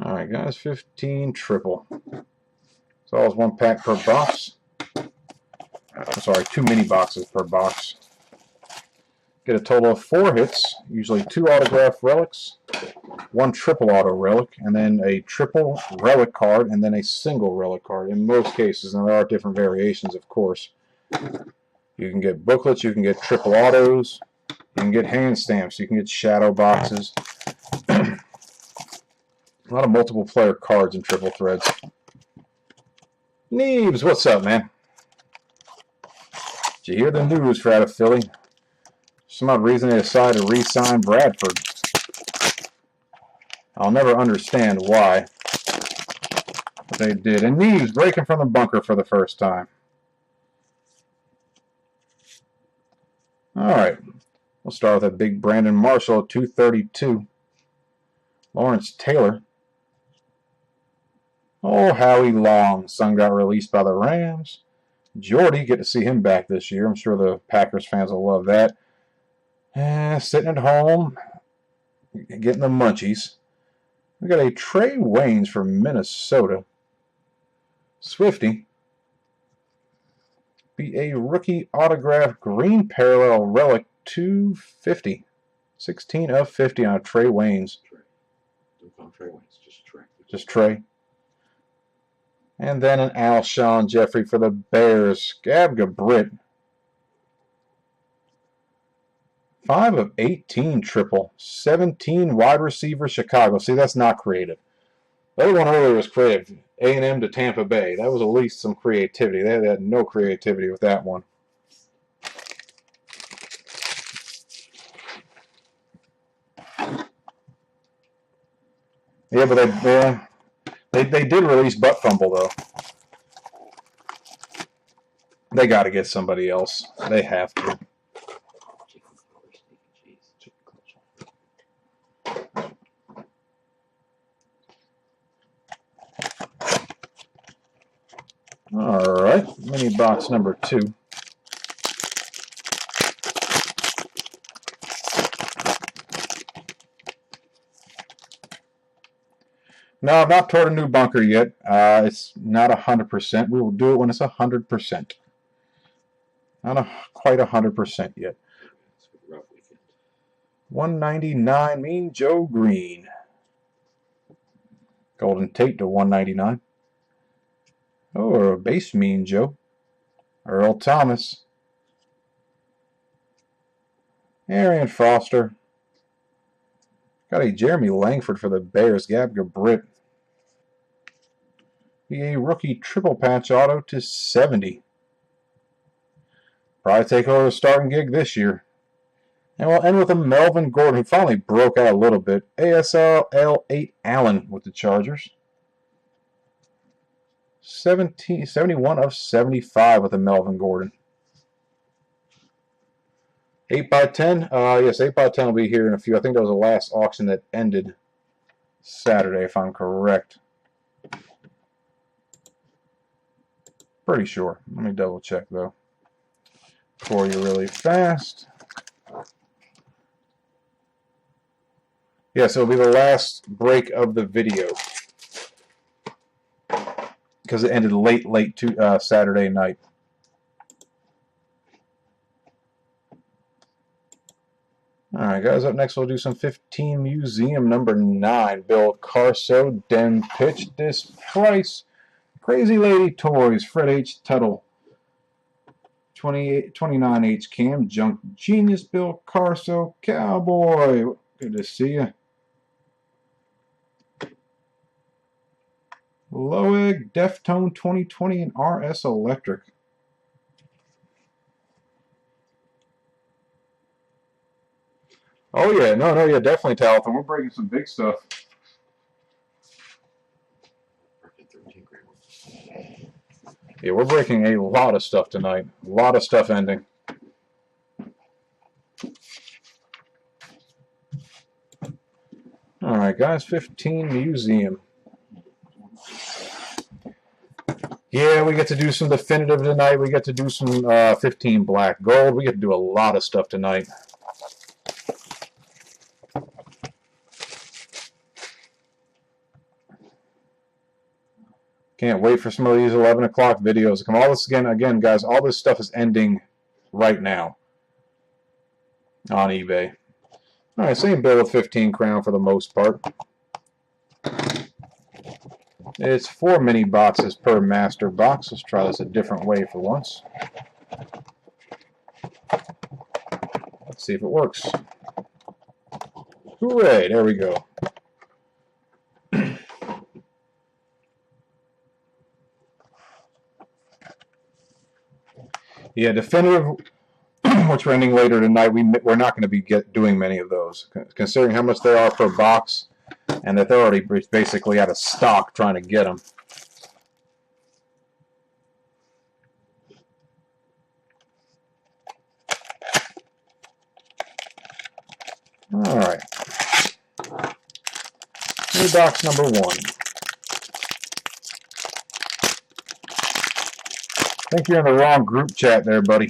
Alright guys, 15 triple. So always one pack per box. I'm sorry, 2 mini boxes per box. Get a total of 4 hits, usually 2 autograph relics, 1 triple auto relic, and then a triple relic card, and then a single relic card in most cases. And there are different variations, of course. You can get booklets, you can get triple autos, you can get hand stamps, you can get shadow boxes. A lot of multiple player cards in triple threads. Neebs, what's up, man? Did you hear the news for out of Philly? For some odd reason they decided to re-sign Bradford. I'll never understand why, but they did. And Neebs breaking from the bunker for the first time. Alright, we'll start with a big Brandon Marshall 232. Lawrence Taylor. Oh, Howie Long. Son got released by the Rams. Jordy, get to see him back this year. I'm sure the Packers fans will love that. Sitting at home, getting the munchies. We got a Trey Waynes from Minnesota. Swifty. Be a rookie autograph green parallel relic 250. 16 of 50 on a Trey Waynes. Don't call him Trey Waynes, just Trey. Just Trey. And then an Alshon Jeffrey for the Bears. Gab Gabrit. 5 of 18 triple. 17 wide receiver Chicago. See, that's not creative. The other one earlier was creative. A&M to Tampa Bay. That was at least some creativity. They had no creativity with that one. Yeah, but they did release Butt Fumble, though. They got to get somebody else. They have to. All right, mini box number 2. No, I've not toured a new bunker yet. It's not 100%. We will do it when it's 100%. Not quite 100% yet. 199, Mean Joe Green. Golden Tate to 199. Oh, a base Mean Joe. Earl Thomas. Arian Foster. Got a Jeremy Langford for the Bears. Gab Gabrit. Be a rookie triple patch auto to 70. Probably take over the starting gig this year. And we'll end with a Melvin Gordon, who finally broke out a little bit. ASL 8 Allen with the Chargers. 71 of 75 with a Melvin Gordon. 8x10? Yes, 8x10 will be here in a few. I think that was the last auction that ended Saturday, if I'm correct. Pretty sure. Let me double check, though, for you really fast. Yes, it'll be the last break of the video because it ended late to Saturday night. All right, guys, up next we'll do some 15 Museum number 9. Bill Carso, Den Pitch, This Price, Crazy Lady Toys, Fred H. Tuttle, 29 H Cam, Junk Genius, Bill Carso, Cowboy. Good to see you. Loeg, Deftone 2020, and RS Electric. Oh yeah, no, yeah, definitely, Talathon. We're breaking some big stuff. Yeah, we're breaking a lot of stuff tonight. A lot of stuff ending. All right, guys, 15 Museum. Yeah, we get to do some definitive tonight. We get to do some 15 Black Gold. We get to do a lot of stuff tonight. Can't wait for some of these 11 o'clock videos to come. All this again, guys, all this stuff is ending right now on eBay. All right, same bill with 15 Crown for the most part. It's 4 mini boxes per master box. Let's try this a different way for once. Let's see if it works. Hooray, there we go. Yeah, definitive, which we're ending later tonight, we're not going to be doing many of those, considering how much they are per box, and that they're already basically out of stock trying to get them. All right. New box number 1. I think you're in the wrong group chat there, buddy.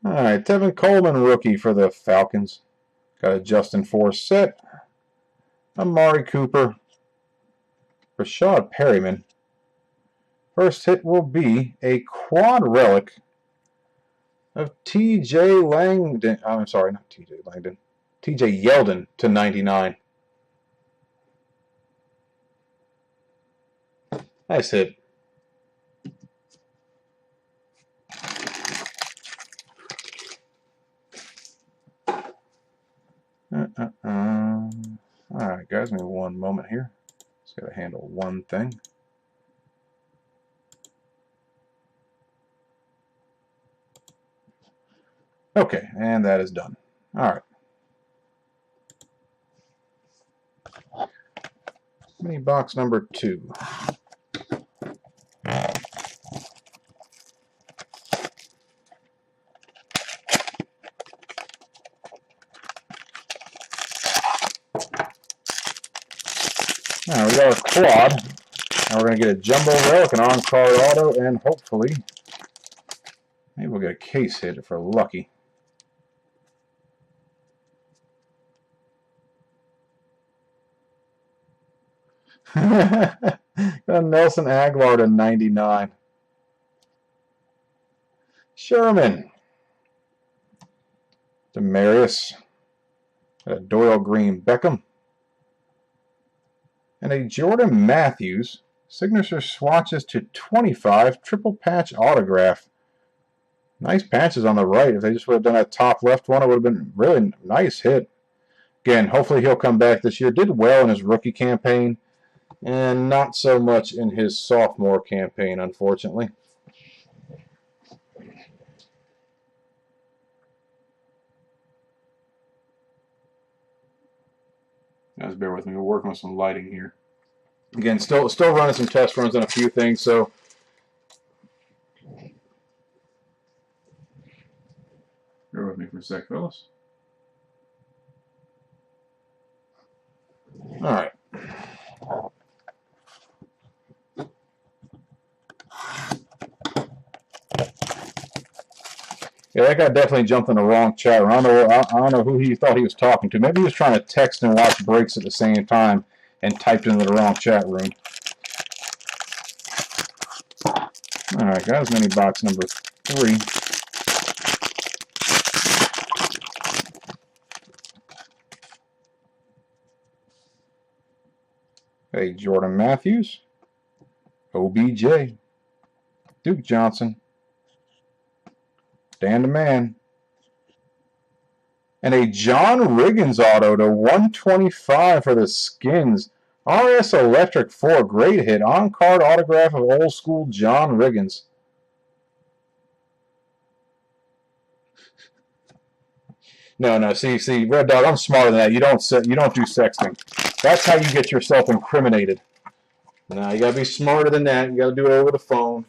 All right, Tevin Coleman, rookie for the Falcons. Got a Justin Forsett, Amari Cooper, Rashad Perryman. First hit will be a quad relic of T.J. Langdon. I'm sorry, not T.J. Langdon. T.J. Yeldon to 99. Nice hit. All right, guys, give me one moment here. Just got to handle one thing. Okay, and that is done. All right. Mini box number 2. Now we got our quad. Now we're going to get a jumbo relic, an on-card auto, and hopefully maybe we'll get a case hit if we're lucky. Got Nelson Aguilar to 99. Sherman. Demarius. Doyle Green Beckham. And a Jordan Matthews. Signature swatches to 25. Triple patch autograph. Nice patches on the right. If they just would have done that top left one, it would have been really nice hit. Again, hopefully he'll come back this year. Did well in his rookie campaign. And not so much in his sophomore campaign, unfortunately. Guys, bear with me. We're working with some lighting here. Again, still running some test runs on a few things, so bear with me for a sec, fellas. All right. Yeah, that guy definitely jumped in the wrong chat room. I don't know who he thought he was talking to. Maybe he was trying to text and watch breaks at the same time and typed into the wrong chat room. All right, guys, mini box number 3. a Jordan Matthews, OBJ, Duke Johnson, Dan the Man, and a John Riggins auto to 125 for the Skins. RS Electric 4, great hit. On-card autograph of old school John Riggins. No, see, Red Dog, I'm smarter than that. You don't do sexting. That's how you get yourself incriminated. No, you gotta be smarter than that. You gotta do it over the phone.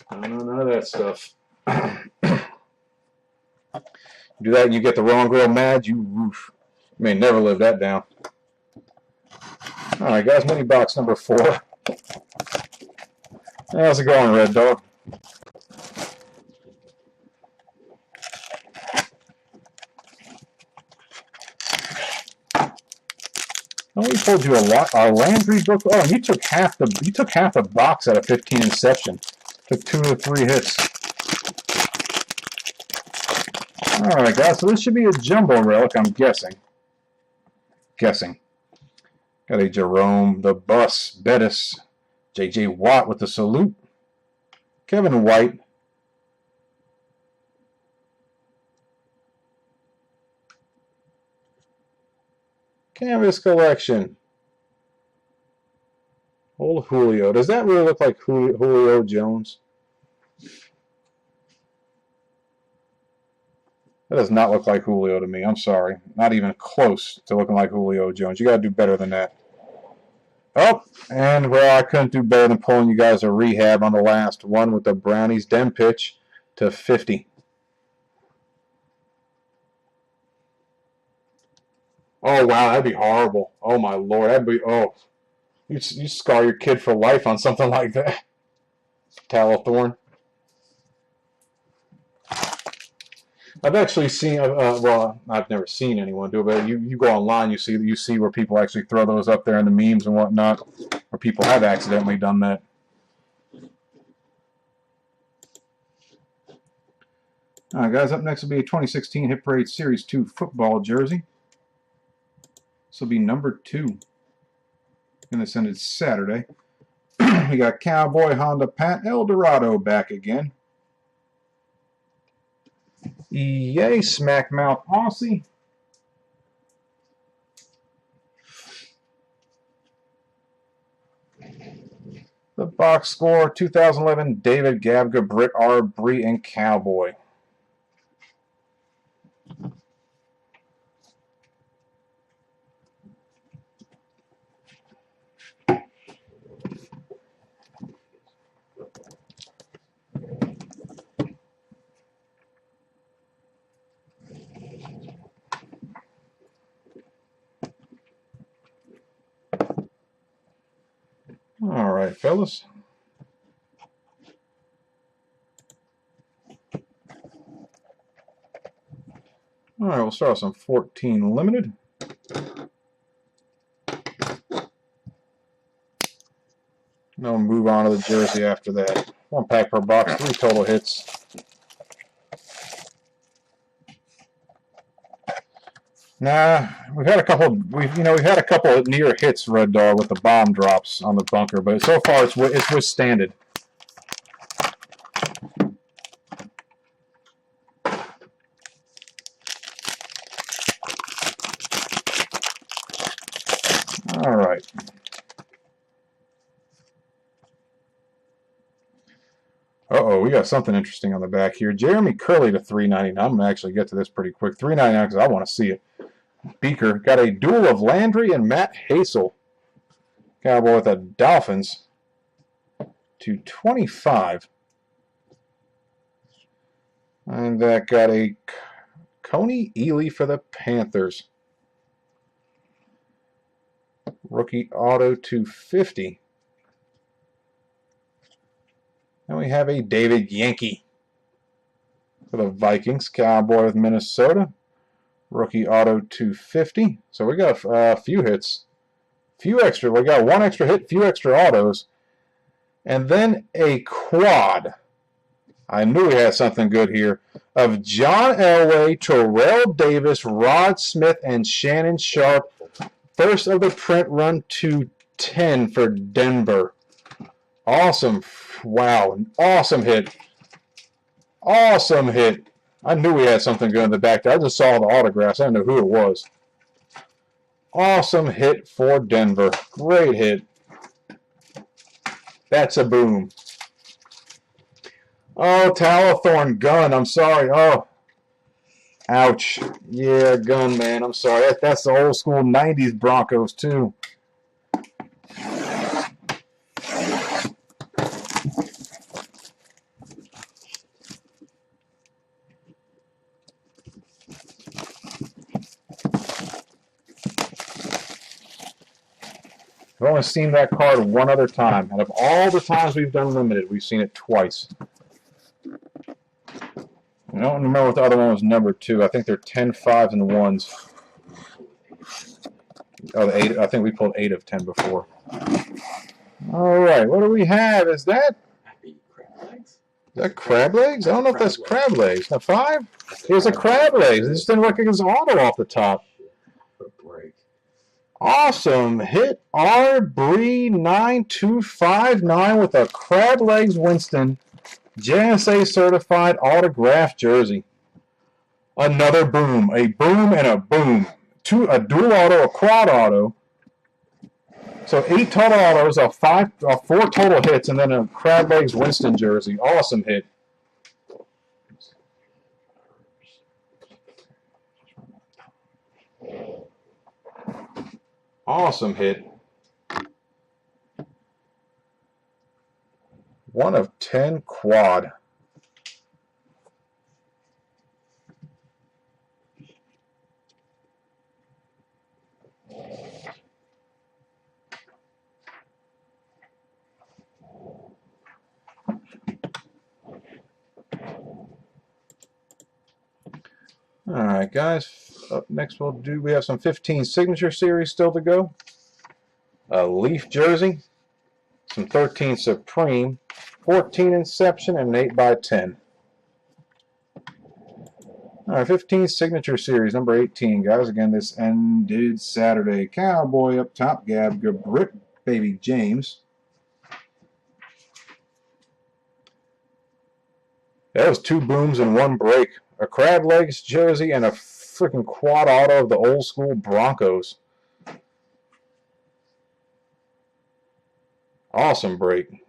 I don't know none of that stuff. Do that and you get the wrong girl mad, you may never live that down. Alright guys, mini box number 4. How's it going, Red Dog? Oh, we told you a Landry book. Oh, you took half the box out of 15 Inception. Took 2 of the 3 hits. Alright guys, so this should be a jumbo relic, I'm guessing. Got a Jerome, the Bus, Bettis, J.J. Watt with the salute, Kevin White, Canvas Collection, old Julio. Does that really look like Julio Jones? That does not look like Julio to me. I'm sorry. Not even close to looking like Julio Jones. You got to do better than that. Oh, and well, I couldn't do better than pulling you guys a rehab on the last one with the Brownies dem pitch to 50. Oh, wow, that'd be horrible. Oh, my Lord. That'd be, oh. You scar your kid for life on something like that. Talithorn. I've actually seen, well, I've never seen anyone do it, but you go online, you see where people actually throw those up there in the memes and whatnot, where people have accidentally done that. All right, guys, up next will be a 2016 Hit Parade Series 2 football jersey. This will be number 2. And this ended Saturday. We got Cowboy Honda Pat Eldorado back again. Yay, Smackmouth Aussie. The box score, 2011 David Gabga, Britt R. Bree, and Cowboy. All right, fellas. All right, we'll start with some 14 limited. And we'll move on to the jersey after that. 1 pack per box, 3 total hits. Nah, we've had a couple near hits, Red Dog, with the bomb drops on the bunker, but so far it's withstanded. All right. Uh-oh, we got something interesting on the back here. Jeremy Curley to 399. I'm going to actually get to this pretty quick. 399 because I want to see it. Beaker got a duel of Landry and Matt Hazel. Cowboy with the Dolphins to 25. And that got a Coney Ely for the Panthers. Rookie auto to 50. And we have a David Yankee for the Vikings. Cowboy with Minnesota. Rookie auto 250. So we got a few hits. We got 1 extra hit, few extra autos. And then a quad. I knew we had something good here. Of John Elway, Terrell Davis, Rod Smith, and Shannon Sharp. First of the print run to 10 for Denver. Awesome. Wow. Awesome hit. Awesome hit. I knew we had something good in the back there. I just saw the autographs. I didn't know who it was. Awesome hit for Denver. Great hit. That's a boom. Oh, Talithorn gun. I'm sorry. Oh. Ouch. Yeah, gun, man. I'm sorry. That's the old school 90s Broncos, too. I've only seen that card one other time. Out of all the times we've done limited, we've seen it twice. I don't remember what the other one was numbered to. I think they're 10, 5s, and 1s. Oh, the 8. I think we pulled 8 of 10 before. All right, what do we have? Is that crab legs? I don't know if that's crab legs. A 5? It was a crab legs. It just didn't look like it was auto off the top. Awesome hit, RB9259 with a crab legs Winston JSA certified autographed jersey. Another boom, a boom and a boom. A dual auto, a quad auto. So 8 total autos, 4 total hits, and then a crab legs Winston jersey. Awesome hit. Awesome hit. 1 of 10 quad. All right, guys. Up next, we have some 15 signature series still to go. A Leaf jersey, some 13 Supreme, 14 Inception, and an 8x10. All right, 15 signature series, number 18, guys. Again, this ended Saturday. Cowboy up top, Gab Gabrit, Baby James. That was 2 booms and 1 break. A crab legs jersey and a freaking quad auto of the old school Broncos. Awesome break.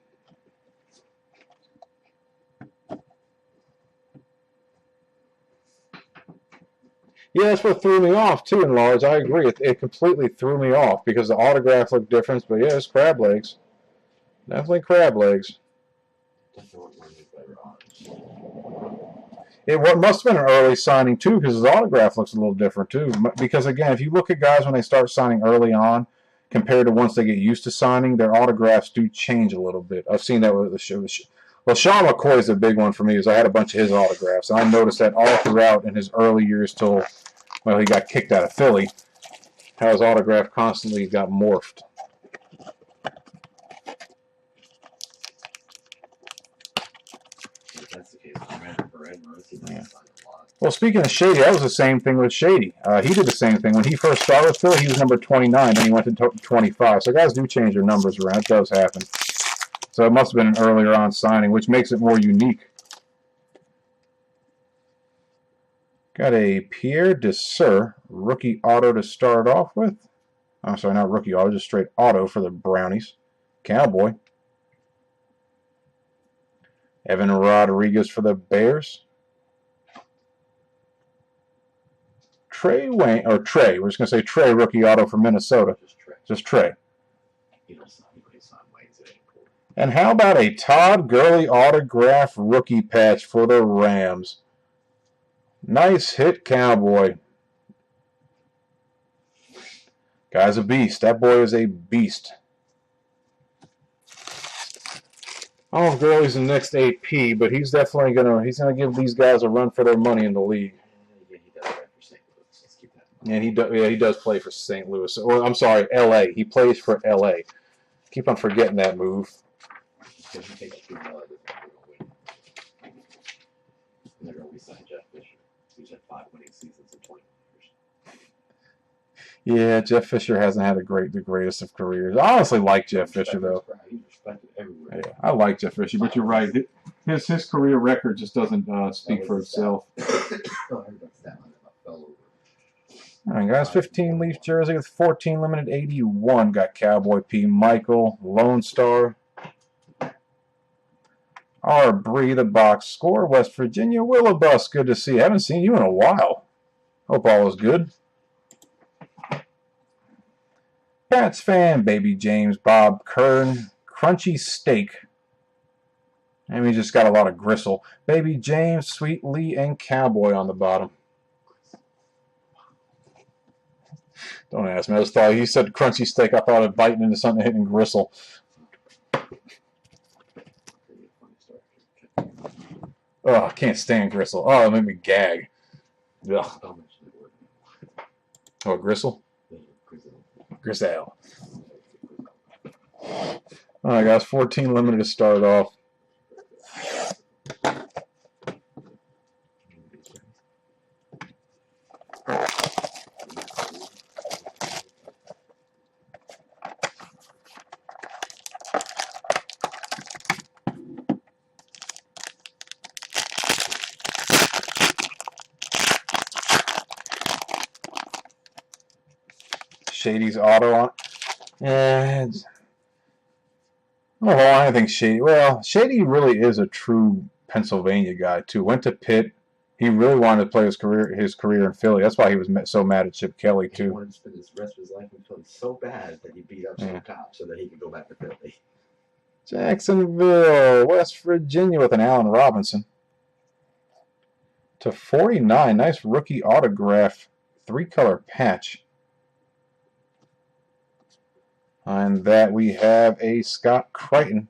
Yeah, that's what threw me off too, in large. I agree. It completely threw me off because the autograph looked different. But yeah, it's crab legs. Definitely crab legs. It must have been an early signing too, because his autograph looks a little different too. Because again, if you look at guys when they start signing early on, compared to once they get used to signing, their autographs do change a little bit. I've seen that with the show. Well, Sean McCoy is a big one for me, because I had a bunch of his autographs, and I noticed that all throughout in his early years till, well, he got kicked out of Philly, how his autograph constantly got morphed. Yeah. Well, speaking of Shady, that was the same thing with Shady. He did the same thing. When he first started with Philly, he was number 29, then he went to 25. So guys do change their numbers around. It does happen. So it must have been an earlier on signing, which makes it more unique. Got a Pierre Desir rookie auto to start off with. I'm sorry, not rookie auto, just straight auto for the Brownies. Cowboy. Evan Rodriguez for the Bears. Trey Wayne, or Trey, we're just going to say Trey rookie auto for Minnesota. Just Trey. And how about a Todd Gurley autograph rookie patch for the Rams? Nice hit, Cowboy. Guy's a beast. That boy is a beast. I don't know if Gurley's the next AP, but he's definitely gonna give these guys a run for their money in the league. And he does play for St. Louis. Or I'm sorry, LA. He plays for LA. Keep on forgetting that move. Yeah, Jeff Fisher hasn't had the greatest of careers. I honestly like Jeff Fisher though. He's respected everywhere. Yeah, I like Jeff Fisher, but you're right. His career record just doesn't speak for itself. All right, guys. 15 Leaf jersey with 14 limited 81. Got Cowboy P. Michael, Lone Star. R. Bree, the box score. West Virginia, Willowbus. Good to see you. Haven't seen you in a while. Hope all is good. Pats fan, Baby James, Bob Kern, Crunchy Steak. And we just got a lot of gristle. Baby James, Sweet Lee, and Cowboy on the bottom. Don't ask me. I just thought he said crunchy steak. I thought of biting into something hitting gristle. Oh, I can't stand gristle. Oh, it made me gag. Ugh. Oh, gristle? Griselle. All right, guys. 14 limited to start off. Shady's auto on. And I think Shady. Well, Shady really is a true Pennsylvania guy too. Went to Pitt. He really wanted to play his career in Philly. That's why he was so mad at Chip Kelly too. He wanted to spend the rest of his life in Philly so bad that he beat up some cops so that he could go back to Philly. Jacksonville, West Virginia with an Allen Robinson. /49. Nice rookie autograph. 3-color patch. And that we have a Scott Crichton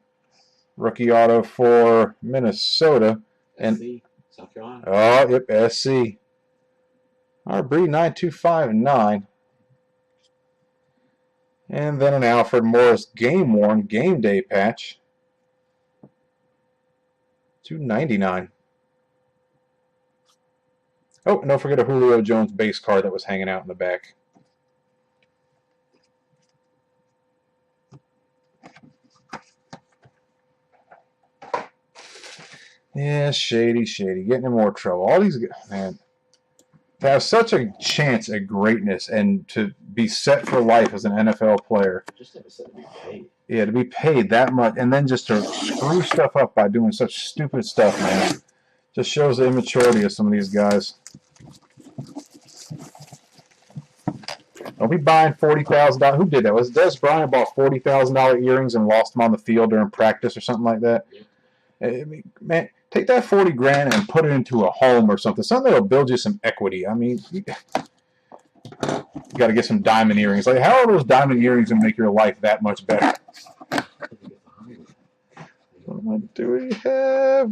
rookie auto for Minnesota. And SC, South Carolina. Oh, yep, SC. RB 9259. And then an Alfred Morris game-worn game day patch. $2.99. Oh, and don't forget a Julio Jones base card that was hanging out in the back. Yeah, Shady. Getting in more trouble. All these guys, man, to have such a chance at greatness and to be set for life as an NFL player. Just never said to be paid. Yeah, to be paid that much and then just to screw stuff up by doing such stupid stuff, man. Just shows the immaturity of some of these guys. Don't be buying $40,000. Who did that? Was Des Bryant bought $40,000 earrings and lost them on the field during practice or something like that? I mean, man, take that $40,000 and put it into a home or something. Something that'll build you some equity. I mean, you got to get some diamond earrings. Like, how are those diamond earrings going to make your life that much better? What do we have?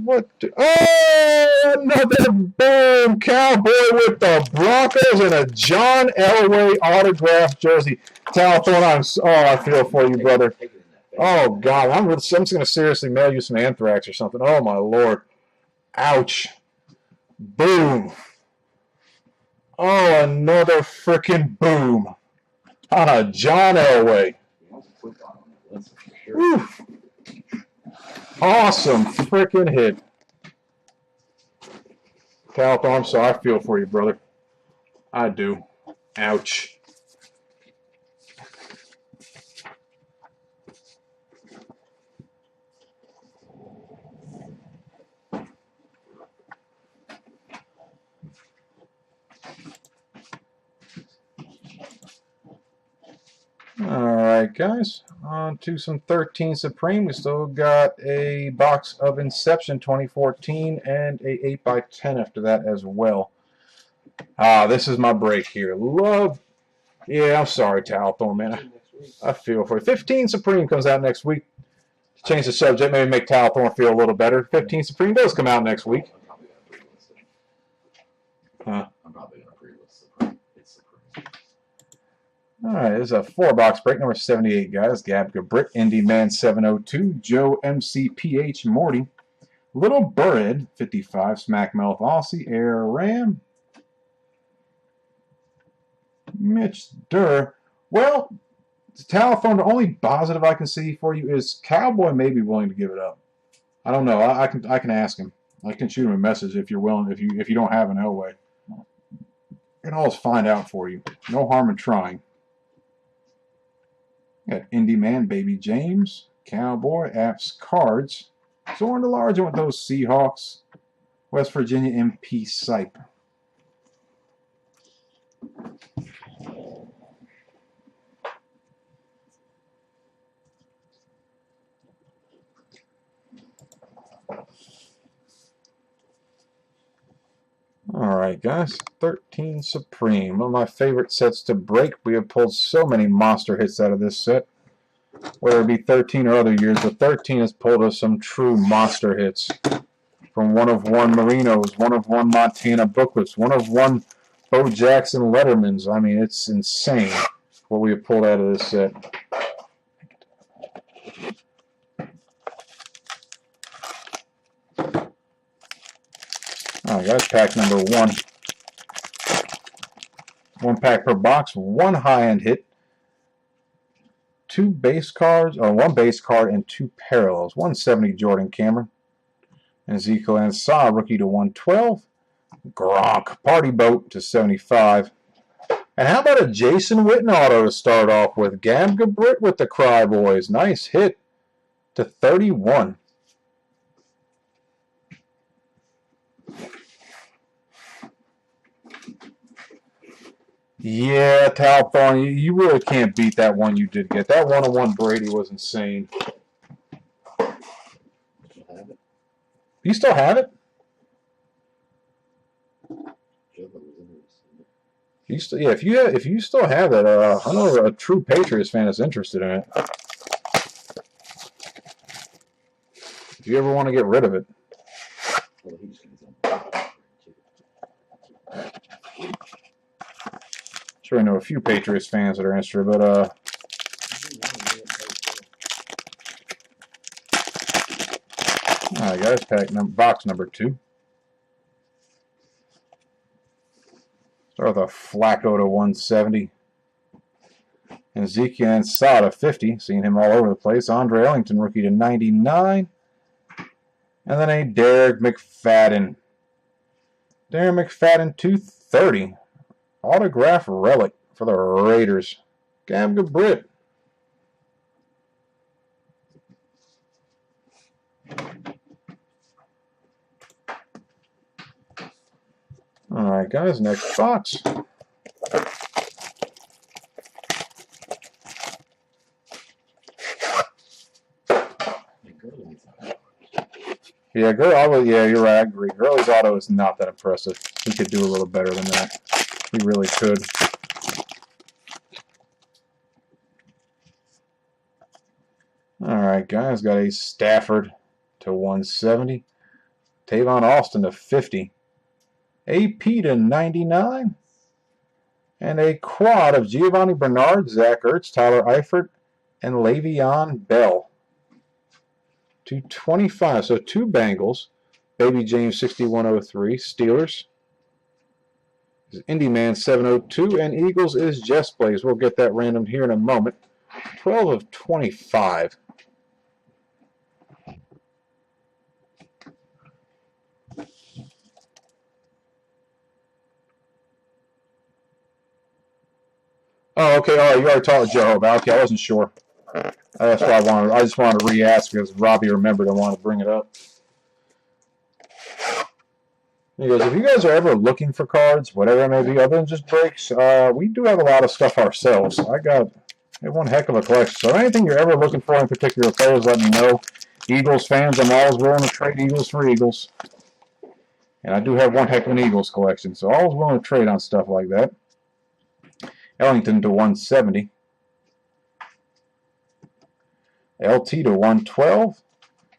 Oh, another boom! Cowboy with the Broncos and a John Elway autographed jersey. Talthorn, I feel for you, brother. Oh, God. I'm just going to seriously mail you some anthrax or something. Oh, my Lord. Ouch. Boom. Oh, another freaking boom. On a John Elway. Whew. Awesome freaking hit. Talthorn, I'm sorry. I feel for you, brother. I do. Ouch. Alright, guys. On to some 13 Supreme. We still got a box of Inception 2014 and a 8x10 after that as well. This is my break here. Yeah, I'm sorry, Talthorn, man. I feel for you. 15 Supreme comes out next week. To change the subject, maybe make Talthorn feel a little better. 15 Supreme does come out next week. I'm probably going to pre-list Supreme. It's Supreme. All right, this is a 4-box break, number 78, guys. Gabka Britt, Indy Man 702, Joe MCPH Morty, Little Bird 55, Smack Mouth Aussie, Air Ram, Mitch Durr. Well, Telephone, the only positive I can see for you is Cowboy may be willing to give it up. I don't know. I can ask him. I can shoot him a message if you're willing. If you don't have an Elway, I can always find out for you. No harm in trying. Got Indy Man, Baby James, Cowboy, Apps, Cards. Soaring the large one with those Seahawks. West Virginia MP Sipe. Alright guys, 13 Supreme. One of my favorite sets to break. We have pulled so many monster hits out of this set. Whether it be 13 or other years, but 13 has pulled us some true monster hits. From 1/1 Marinos, 1/1 Montana booklets, 1/1 Bo Jackson Lettermans. I mean, it's insane what we have pulled out of this set. Alright guys, pack number 1. 1 pack per box, 1 high-end hit, 2 base cards, or 1 base card and 2 parallels. 170 Jordan Cameron. And Ezekiel Ansah, rookie to 112. Gronk, Party Boat to 75. And how about a Jason Witten auto to start off with? Gam Gabrit with the Cry Boys. Nice hit to 31. Yeah, Talthorn, you really can't beat that one you did get. That 1/1 Brady was insane. You still have it? You still, yeah. If you still have that, I know a true Patriots fan is interested in it. If you ever want to get rid of it. Sure, I know a few Patriots fans that are interested, but alright guys, box number 2. Start with a Flacco to 170. And Ezekiel Ansah to 50. Seeing him all over the place. Andre Ellington, rookie to 99. And then a Derek McFadden. Derek McFadden 230. Autograph relic for the Raiders. Gam Gabrit. Alright guys, next box. Yeah, yeah, you're right, I agree. Gurley's auto is not that impressive. He could do a little better than that. He really could. Alright guys, got a Stafford to 170. Tavon Austin to 50. AP to 99. And a quad of Giovanni Bernard, Zach Ertz, Tyler Eifert, and Le'Veon Bell. To 25. So 2 Bengals. Baby James 6103. Steelers. Indy Man 702. And Eagles is Jess Blaze. We'll get that random here in a moment. 12 of 25. Oh, okay. All right, you already talked to Joe about. Okay, I wasn't sure. That's why I just wanted to re-ask because Robbie remembered I wanted to bring it up. He goes, if you guys are ever looking for cards, whatever it may be, other than just breaks, we do have a lot of stuff ourselves. I got one heck of a collection. So anything you're ever looking for in particular players, let me know. Eagles fans, I'm always willing to trade Eagles for Eagles. And I do have one heck of an Eagles collection, so always willing to trade on stuff like that. Ellington to 170. LT to 112.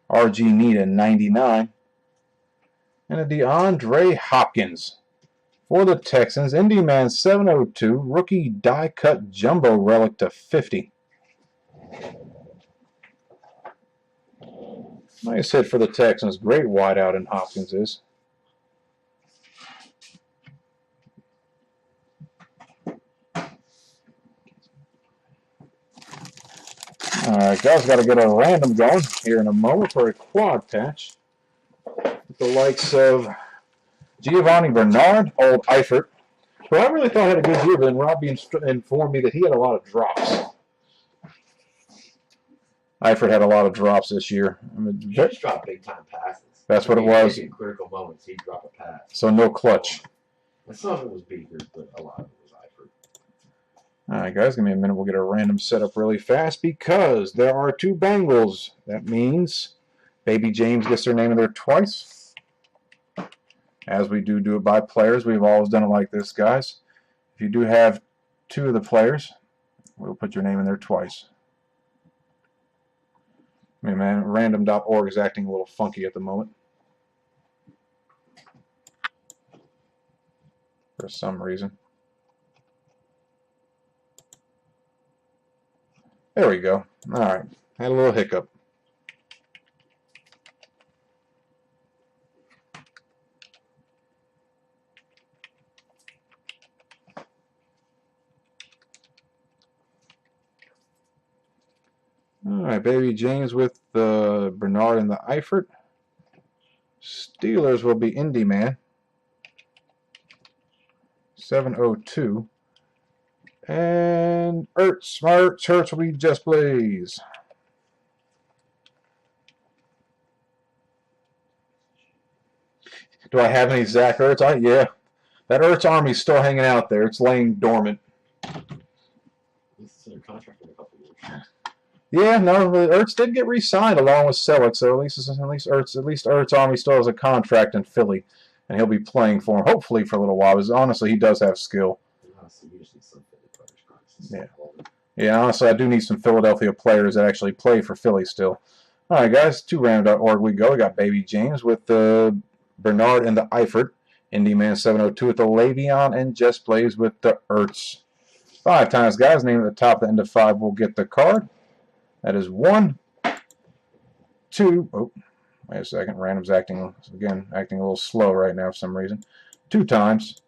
RG Need to 99. And a DeAndre Hopkins for the Texans. Indy Man 702. Rookie die cut jumbo relic to 50. Nice hit for the Texans. Great wideout in Hopkins is. Alright, guys, got to get a random going here in a moment for a quad patch. With the likes of Giovanni Bernard, old Eifert, who I really thought had a good year, but then Robbie informed me that he had a lot of drops. Eifert had a lot of drops this year. I mean, he just dropped big-time passes. That's what it was. In critical moments, he'd drop a pass. So no clutch. And some of it was Beakers, but a lot of it was Eifert. Alright, guys, give me a minute. We'll get a random setup really fast because there are 2 Bengals. That means Baby James gets their name in there twice. As we do it by players, we've always done it like this, guys. If you do have 2 of the players, we'll put your name in there twice. I mean, man, random.org is acting a little funky at the moment. For some reason. There we go. Alright. Had a little hiccup. Alright, Baby James with the Bernard and the Eifert. Steelers will be Indy Man. 702. And Ertz will be Just Blaze. Do I have any Zach Ertz? Yeah. That Ertz army's still hanging out there. It's laying dormant. This is their contract in a couple years. Yeah, no, Ertz did get re-signed along with Selleck, so at least Ertz Army still has a contract in Philly, and he'll be playing for him hopefully for a little while. Because honestly, he does have skill. Yeah, honestly, I do need some Philadelphia players that actually play for Philly still. All right, guys, to random.org we go. We got Baby James with the Bernard and the Eifert, Indy Man 702 with the Le'Veon, and Just Blaze with the Ertz. 5 times, guys. Name at the top, the end of 5 will get the card. That is 1, 2. Oh, wait a second. Random's acting a little slow right now for some reason. 2 times.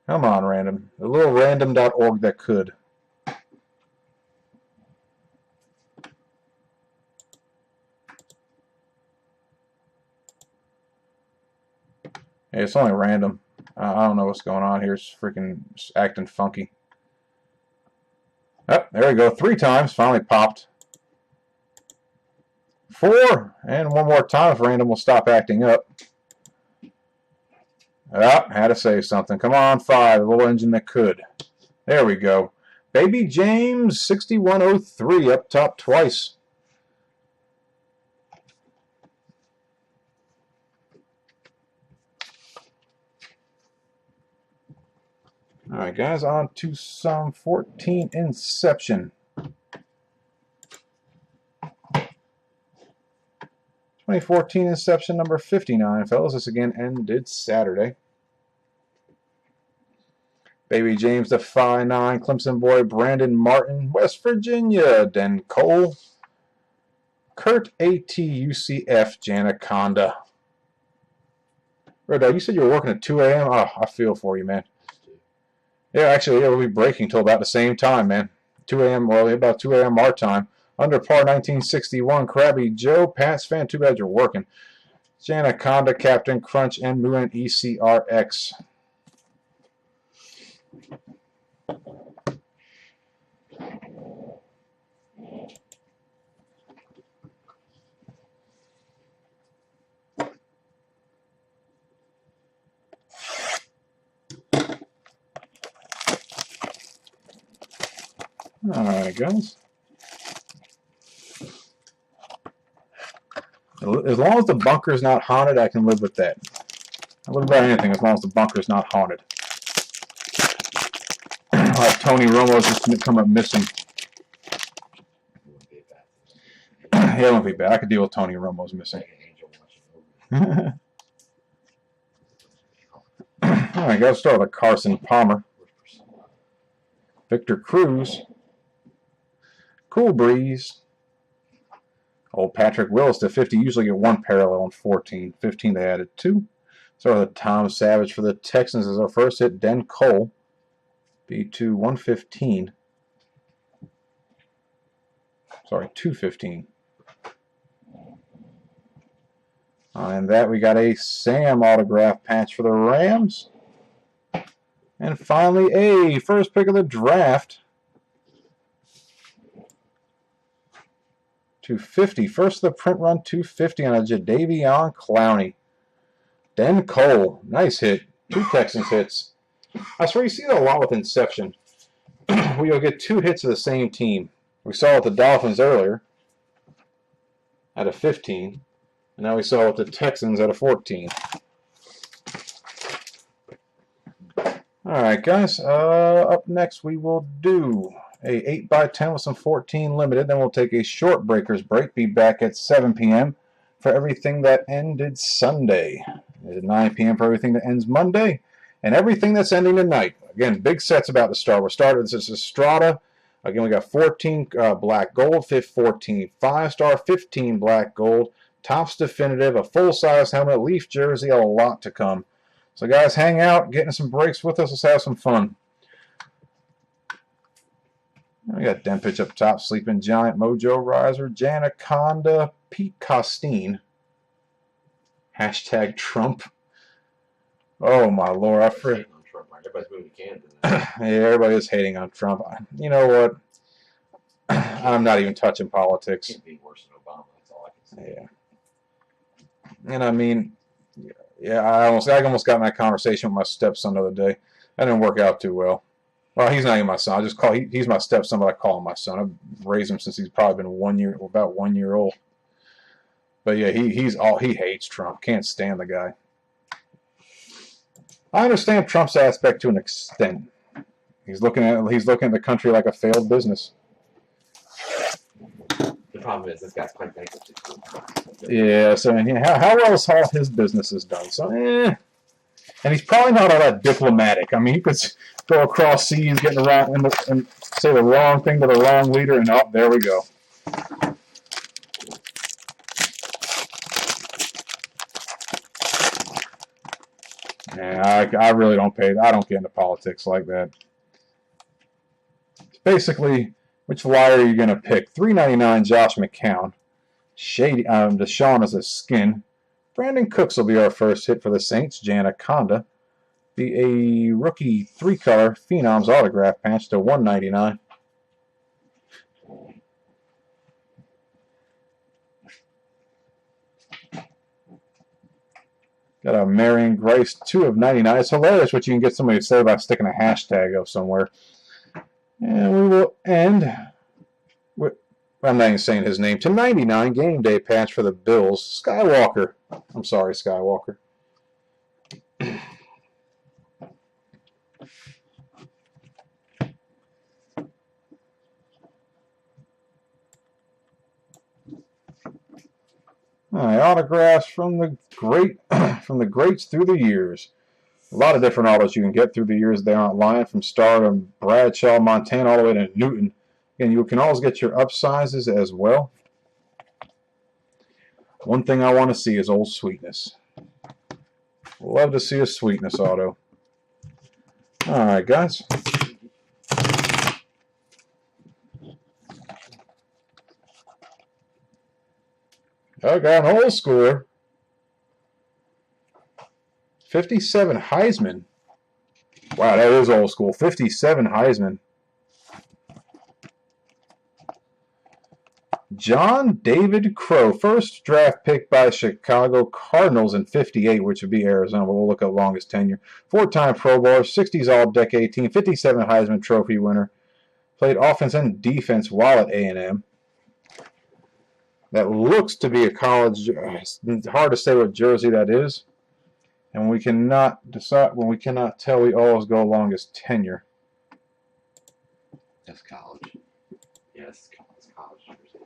Come on, random. A little random.org that could. Hey, it's only random. I don't know what's going on here. It's freaking acting funky. Oh, there we go. 3 times. Finally popped. 4. And 1 more time if random will stop acting up. Oh, had to say something. Come on, 5. The little engine that could. There we go. Baby James 6103 up top twice. All right, guys, on to some 14 Inception. 2014 Inception number 59, fellas. This again ended Saturday. Baby James, the 5'9", Clemson boy, Brandon Martin, West Virginia, Den Cole, Kurt ATUCF, Janaconda. Red Dog, you said you were working at 2 a.m.? Oh, I feel for you, man. Yeah, actually, we'll be breaking till about the same time, man. 2 a.m., well, about 2 a.m. our time. Under par 1961, Krabby Joe, Pats fan, too bad you're working. Janaconda, Captain Crunch, and Muan ECRX. Alright, guys. As long as the bunker's not haunted, I can live with that. I live about anything as long as the bunker's not haunted. Tony Romo's just going to come up missing. Yeah, it won't be bad. I could deal with Tony Romo's missing. Alright, guys, start with Carson Palmer. Victor Cruz. Cool Breeze. Old Patrick Willis to 50. Usually get 1 parallel in 14. 15 they added 2. So the Tom Savage for the Texans as our first hit. Den Cole. be to 115. Sorry, 215. And that we got a Sam autograph patch for the Rams. And finally, a first pick of the draft. 250. First of the print run, 250 on a Jadeveon Clowney. Den Cole. Nice hit. 2 Texans hits. I swear you see that a lot with Inception. Where you'll get 2 hits of the same team. We saw it with the Dolphins earlier at a 15. And now we saw it with the Texans at a 14. Alright guys, up next we will do a 8x10 with some 14 limited. Then we'll take a short breakers break. Be back at 7 p.m. for everything that ended Sunday. At 9 p.m. for everything that ends Monday. And everything that's ending tonight. Again, big sets about to start. We're starting, this is Strata. Again, we got 14 black gold, 14 5-star, 15 black gold, Topps definitive, a full-size helmet, Leaf jersey, a lot to come. So guys, hang out, getting some breaks with us. Let's have some fun. We got Den Pitch up top, Sleeping Giant, Mojo Riser, Janaconda, Pete Costine. Hashtag Trump. Oh my lord, I forget. Everybody's moving to Canada. Yeah, everybody is hating on Trump. You know what? I'm not even touching politics. It can't be worse than Obama. That's all I can say. Yeah. And I mean, yeah, I almost got in that conversation with my stepson the other day. That didn't work out too well. Well, he's not even my son. I just call he's my stepson, but I call him my son. I've raised him since he's probably been about 1 year old. But yeah, he hates Trump. Can't stand the guy. I understand Trump's aspect to an extent. He's looking at the country like a failed business. The problem is this guy's playing bankruptcy. Yeah, so how well is all his businesses done? So, and he's probably not all that diplomatic. I mean, he could go across seas, get around and say the wrong thing to the wrong leader, and oh, there we go. Yeah, I really don't pay. I don't get into politics like that. It's basically, which liar are you going to pick? $3.99 Josh McCown. Shady. Deshaun is a skin. Brandon Cooks will be our first hit for the Saints. Janaconda. Be a rookie 3-color Phenoms autograph patch to $1.99. Got a Marion Grice 2 of 99. It's hilarious what you can get somebody to say by sticking a hashtag of somewhere. And we will end with, I'm not even saying his name, to 99 game day patch for the Bills. Skywalker. I'm sorry, Skywalker. All right, autographs from the greats through the years. A lot of different autos you can get through the years there online, from Star to Bradshaw, Montana, all the way to Newton. And you can always get your upsizes as well. One thing I want to see is Old Sweetness. Love to see a Sweetness auto. All right, guys. I got an old schooler. 57 Heisman. Wow, that is old school. 57 Heisman. John David Crow, first draft pick by Chicago Cardinals in 58, which would be Arizona. We'll look at longest tenure. 4-time Pro Bowler, 60s All-Decade team, 57 Heisman Trophy winner. Played offense and defense while at A&M. That looks to be a college. It's hard to say what jersey that is. And when we cannot tell, we always go along as tenure. That's college. Yes, it's college jersey.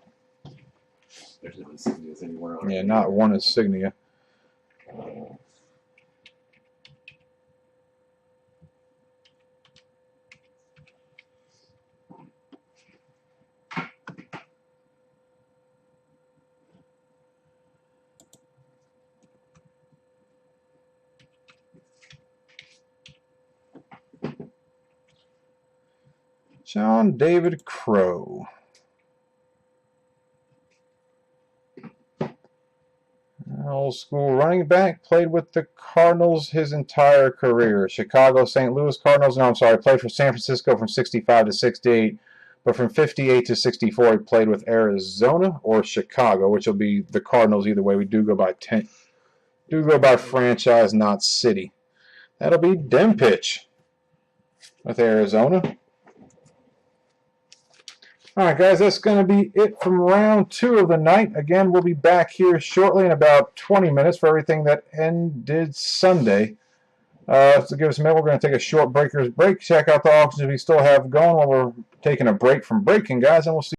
There's no insignias anywhere on it. Yeah, not one insignia. John David Crow. Old school running back, played with the Cardinals his entire career. Chicago, St. Louis Cardinals. No, I'm sorry, played for San Francisco from 65 to 68. But from 58 to 64, he played with Arizona or Chicago, which will be the Cardinals either way. We do go by franchise, not city. That'll be Dempitch with Arizona. All right, guys, that's going to be it from round 2 of the night. Again, we'll be back here shortly in about 20 minutes for everything that ended Sunday. So give us a minute. We're going to take a short breaker's break, check out the auctions we still have going while we're taking a break from breaking, guys, and we'll see